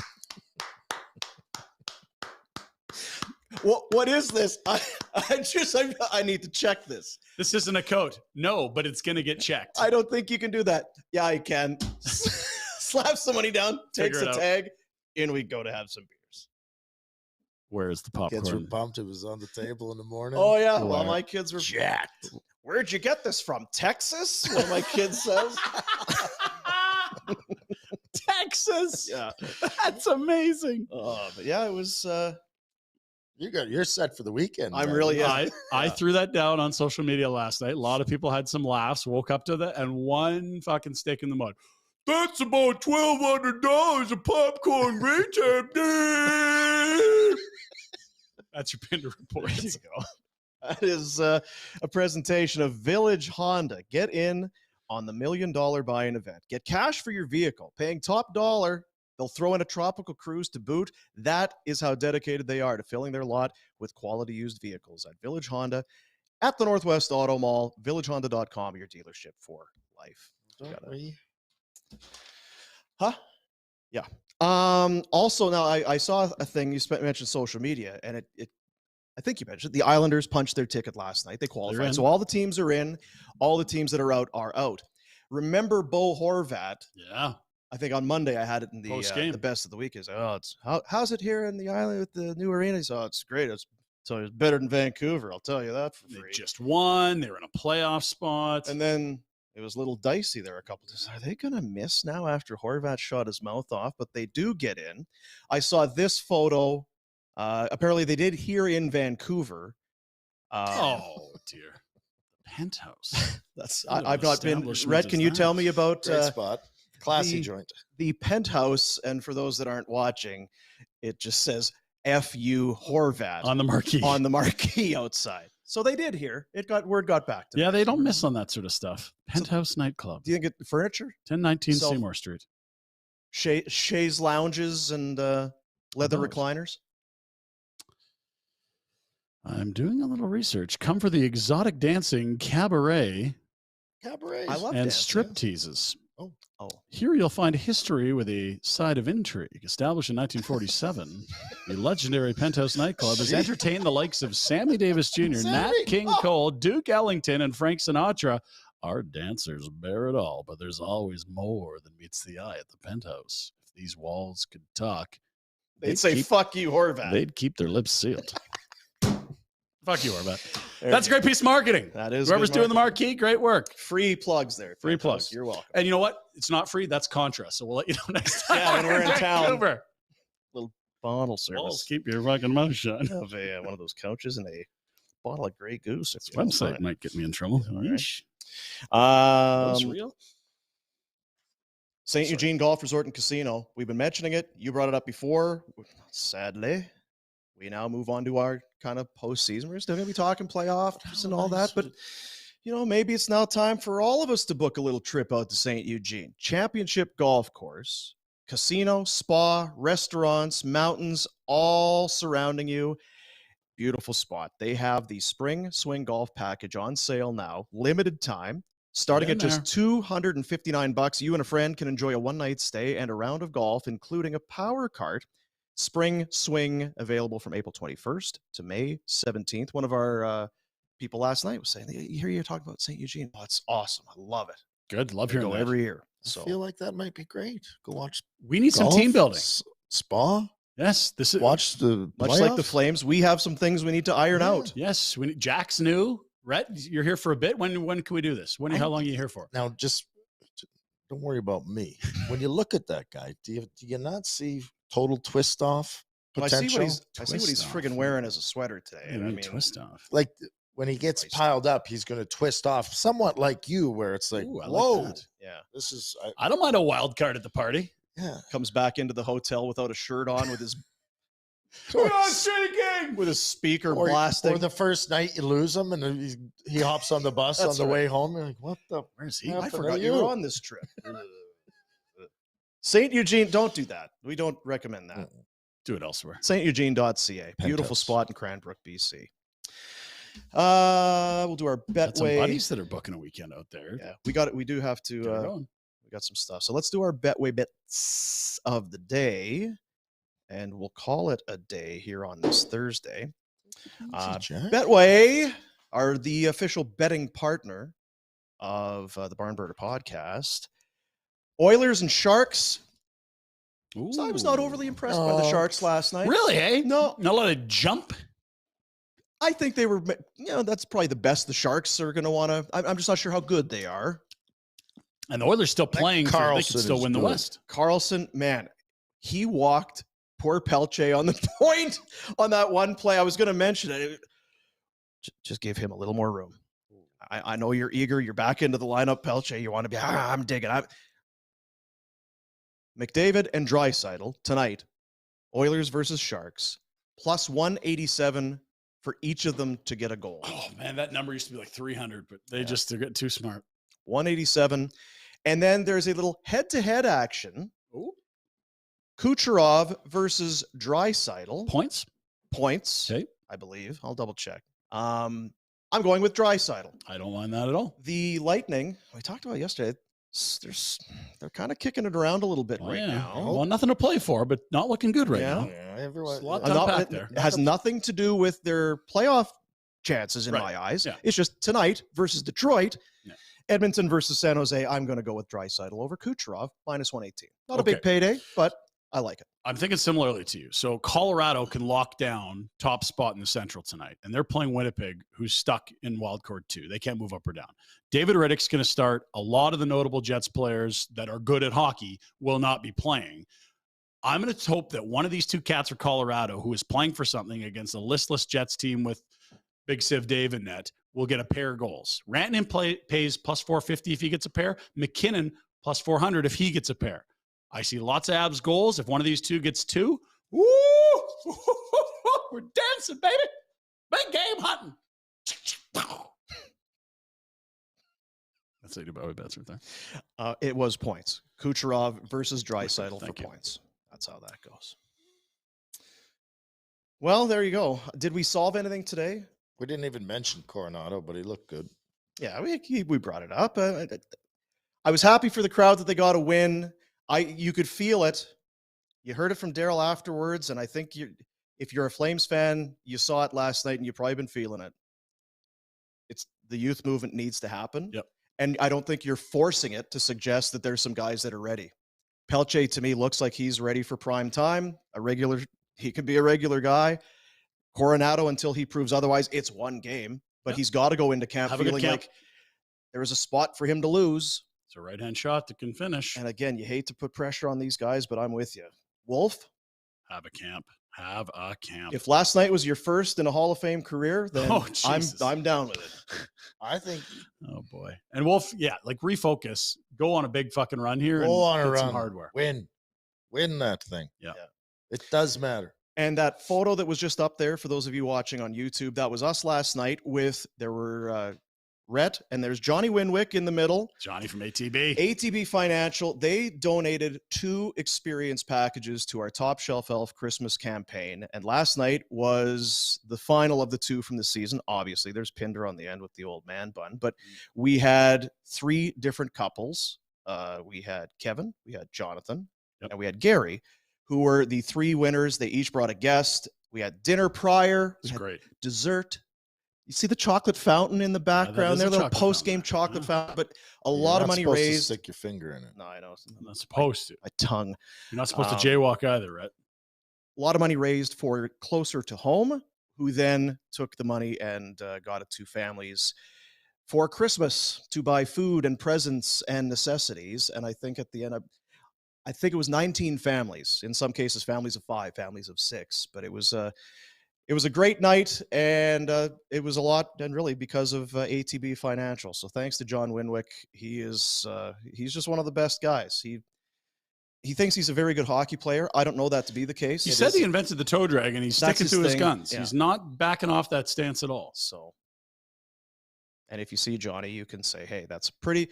What is this? I need to check this. This isn't a coat. No, but it's going to get checked. I don't think you can do that. Yeah, I can. Slap somebody down, takes Figure a it out. tag, in we go to have some beers. Where's the Kids were popcorn? pumped. It was on the table in the morning. Oh, yeah. Well, Where? my kids were Jacked. Where'd you get this from? Texas? One of my kids says. Texas. Yeah. That's amazing. But yeah, it was. You're set for the weekend. I'm man. really. Yeah. I threw that down on social media last night. A lot of people had some laughs, woke up to that, and one fucking stick in the mud. That's about $1,200 of popcorn retail. That's your Pinder report. There you go. That is a presentation of Village Honda. Get in on the $1 million buy-in event. Get cash for your vehicle, paying top dollar. They'll throw in a tropical cruise to boot. That is how dedicated they are to filling their lot with quality used vehicles at Village Honda at the Northwest Auto Mall, villagehonda.com, your dealership for life. Don't we? Huh? Yeah. Also, now I saw a thing you mentioned social media, and it I think you mentioned the Islanders punched their ticket last night. They qualified, so all the teams are in. All the teams that are out are out. Remember Bo Horvat? Yeah. I think on Monday I had it in the best of the week. Is it's how's it here in the island with the new arena? It's great. It's better than Vancouver. I'll tell you that for free. They just won. They were in a playoff spot. And then it was a little dicey there a couple times. Are they going to miss now after Horvat shot his mouth off? But they do get in. I saw this photo. Apparently they did here in Vancouver. Oh, dear. Penthouse. That's What I've an not been. establishment Rhett, is can you that? tell me about Great spot. Classy joint. the penthouse? And for those that aren't watching, it just says "F.U. Horvat" On the marquee. on the marquee outside. So they did here. Word got back to me. Yeah, they don't miss on that sort of stuff. Penthouse nightclub. Do you think furniture? 1019 Self- Seymour Street. Chaise lounges and leather knows? recliners? I'm doing a little research. Come for the exotic dancing cabaret Cabaret. I love and dancing. strip teases. Oh, Here you'll find history with a side of intrigue. Established in 1947, the legendary Penthouse nightclub has entertained the likes of Sammy Davis Jr., Nat King Cole, Duke Ellington, and Frank Sinatra. Our dancers bear it all, but there's always more than meets the eye at the Penthouse. If these walls could talk, they'd say "Fuck you, Horvat." they'd keep their lips sealed. Fuck you, Horvat. There That's a great piece of marketing. That is Whoever's good doing the marketing. marquee, great work. Free plugs there. Free Penthouse. plugs. You're welcome. And you know what? It's not free. That's contra. So we'll let you know next time. Yeah, when we're in town. Vancouver. Bottle Well, service. keep your fucking mouth shut. Of one of those couches and a bottle of Grey Goose. This website might get me in trouble. Right. That's real. St. Eugene Golf Resort and Casino. We've been mentioning it. You brought it up before. Sadly, we now move on to our kind of postseason. We're still going to be talking playoffs and all that, but maybe it's now time for all of us to book a little trip out to St. Eugene. Championship golf course, casino, spa, restaurants, mountains, all surrounding you. Beautiful spot. They have the Spring Swing Golf Package on sale now, limited time. Starting Get at in just $259, you and a friend can enjoy a one-night stay and a round of golf, including a power cart. Spring Swing available from April 21st to May 17th. One of our people last night was saying, you hear you talk about St. Eugene. Oh, it's awesome. I love it. Good. Love I hearing go that. every year. I So feel like that might be great. Go watch We need some golf, team building. Spa. Yes. This is Watch the much like the playoffs. Flames, we have some things we need to iron out. Yes. We need, Jack's new. Rhett, you're here for a bit. When can we do this? How long are you here for? Now, just don't worry about me. When you look at that guy, do you not see total twist off Well, I see potential? what he's Twist friggin' off. wearing as a sweater today. Yeah, I maybe mean, twist off. Like when he gets Christ. piled up, he's going to twist off, somewhat like you, where it's like, Ooh, I like whoa, that. yeah. this is I don't mind a wild card at the party. yeah. Comes back into the hotel without a shirt on with his streaking. with his speaker Or, blasting. or the first night you lose him, and then he hops on the bus on That's the right. way home. You're like, what the? Where's he? I happened to forgot you were on this trip. St. Eugene, don't do that. We don't recommend that. Do it elsewhere. StEugene.ca. Beautiful Penthouse. spot in Cranbrook, BC. We'll do our Got some Betway. buddies that are booking a weekend out there. Yeah, we got it. We do have Get it to. going. We got some stuff. So let's do our Betway bets of the day, and we'll call it a day here on this Thursday. Jack. Betway are the official betting partner of the Barnburner podcast. Oilers and Sharks. So I was not overly impressed by the Oh. Sharks last night. Really, eh? No. Not a lot of jump. I think they were, that's probably the best the Sharks are going to want to. I'm just not sure how good they are. And the Oilers still playing. They Carlson can still is win the good. West. Carlson, man, he walked poor Pelche on the point on that one play. I was going to mention it. Just give him a little more room. I know you're eager. You're back into the lineup, Pelche. You want to be, I'm digging. McDavid and Draisaitl tonight, Oilers versus Sharks, plus 187 for each of them to get a goal. Oh man, that number used to be like 300, but they're getting too smart. 187. And then there's a little head-to-head action. Ooh. Kucherov versus Draisaitl. Points. Points, I believe. I'll double check. I'm going with Draisaitl. I don't mind that at all. The Lightning, we talked about yesterday, they're kind of kicking it around a little bit now. Well, nothing to play for, but not looking good right now. Yeah, everyone. It's a lot yeah. to unpack there. It has nothing to do with their playoff chances in Right. my eyes. Yeah. It's just tonight versus Detroit. Yeah. Edmonton versus San Jose. I'm going to go with Draisaitl over Kucherov, minus 118. Not a Okay. big payday, but I like it. I'm thinking similarly to you. So Colorado can lock down top spot in the Central tonight, and they're playing Winnipeg, who's stuck in wild card 2. They can't move up or down. David Riddick's going to start. A lot of the notable Jets players that are good at hockey will not be playing. I'm going to hope that one of these two cats for Colorado, who is playing for something against a listless Jets team with Big Siv Dave in net, will get a pair of goals. Rantanen pays plus 450 if he gets a pair. McKinnon plus 400 if he gets a pair. I see lots of Abs goals. If one of these two gets 2, woo! We're dancing, baby. Big game hunting. That's it about bets right there. It was points. Kucherov versus Draisaitl for Thank you. points. That's how that goes. Well, there you go. Did we solve anything today? We didn't even mention Coronato, but he looked good. Yeah, we brought it up. I was happy for the crowd that they got a win. You could feel it. You heard it from Daryl afterwards, and I think if you're a Flames fan, you saw it last night, and you've probably been feeling it. It's the youth movement needs to happen. Yep. And I don't think you're forcing it to suggest that there's some guys that are ready. Pelche, to me, looks like he's ready for prime time. He could be a regular guy. Coronato, until he proves otherwise, it's one game, but he's got to go into camp Have a good feeling camp. like there is a spot for him to lose. It's a right-hand shot that can finish. And again, you hate to put pressure on these guys, but I'm with you. Wolf, Have a camp. Have a camp. if last night was your first in a Hall of Fame career, then Oh, Jesus. I'm down with it. I think Oh boy. And Wolf, refocus. Go on a big fucking run here and go on a get run. some hardware. Win that thing. Yeah. It does matter. And that photo that was just up there for those of you watching on YouTube, that was us last night there were Rhett, and there's Johnny Winwick in the middle. Johnny from ATB. ATB Financial, they donated 2 experience packages to our Top Shelf Elf Christmas campaign. And last night was the final of the 2 from the season. Obviously, there's Pinder on the end with the old man bun, but we had 3 different couples. We had Kevin, we had Jonathan, and we had Gary, who were the 3 winners. They each brought a guest. We had dinner prior. It's great. Dessert. You see the chocolate fountain in the background there, little post-game chocolate fountain, but a lot of money raised. Stick your finger in it. No, I know. I'm not supposed to. My tongue. You're not supposed to jaywalk either, right? A lot of money raised for Closer to Home, who then took the money and got it to families for Christmas to buy food and presents and necessities. And I think at the end, I think it was 19 families. In some cases, families of 5, families of 6. But it was a great night, and it was a lot, and really because of ATB Financial. So thanks to John Winwick. He's just one of the best guys. He thinks he's a very good hockey player. I don't know that to be the case. He said he invented the toe drag, and he's sticking to his guns. Yeah. He's not backing off that stance at all. So, and if you see Johnny, you can say, "Hey, that's pretty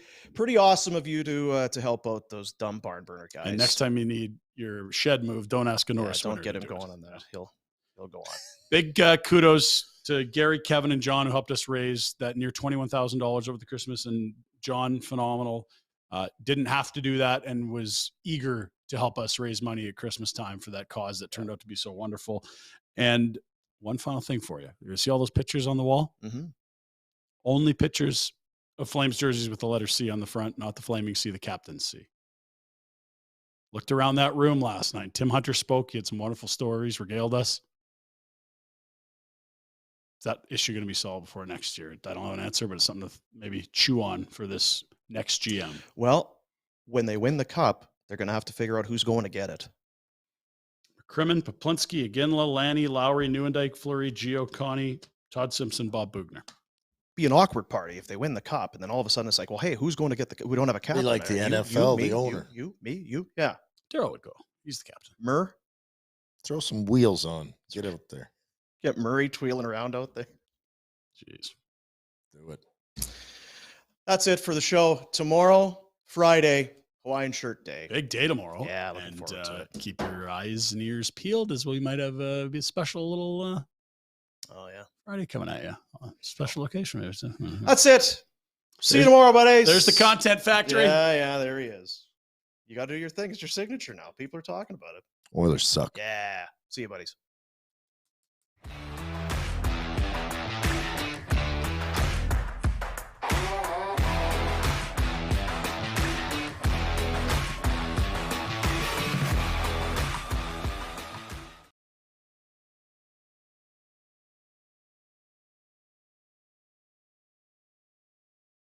awesome of you to help out those dumb barn burner guys." And next time you need your shed moved, don't ask a Norris. Don't get him going on that. He'll go on. Big kudos to Gary, Kevin, and John, who helped us raise that near $21,000 over the Christmas. And John, phenomenal. Didn't have to do that and was eager to help us raise money at Christmas time for that cause that turned out to be so wonderful. And one final thing for you. You see all those pictures on the wall? Mm-hmm. Only pictures of Flames jerseys with the letter C on the front, not the Flaming C, the Captain's C. Looked around that room last night. Tim Hunter spoke. He had some wonderful stories, regaled us. Is that issue going to be solved before next year? I don't have an answer, but it's something to maybe chew on for this next GM. Well, when they win the cup, they're going to have to figure out who's going to get it. Crimmon, Poplinski, Aginla, Lanny, Lowry, Neuendijk, Fleury, Gio, Connie, Todd Simpson, Bob Bugner. Be an awkward party if they win the cup, and then all of a sudden it's like, well, hey, who's going to get the? We don't have a captain. Be like the NFL, the owner. You, me, you. Yeah, Darryl would go. He's the captain. Murr, throw some wheels on. Get out there. Get Murray twirling around out there. Jeez. Do it. That's it for the show. Tomorrow, Friday, Hawaiian Shirt Day. Big day tomorrow. Yeah, looking forward to it. Keep your eyes and ears peeled as we might have a special little Friday coming at you. Special location. Maybe. That's it. See you tomorrow, buddies. There's the Content Factory. Yeah, there he is. You got to do your thing. It's your signature now. People are talking about it. Oilers suck. Yeah. See you, buddies.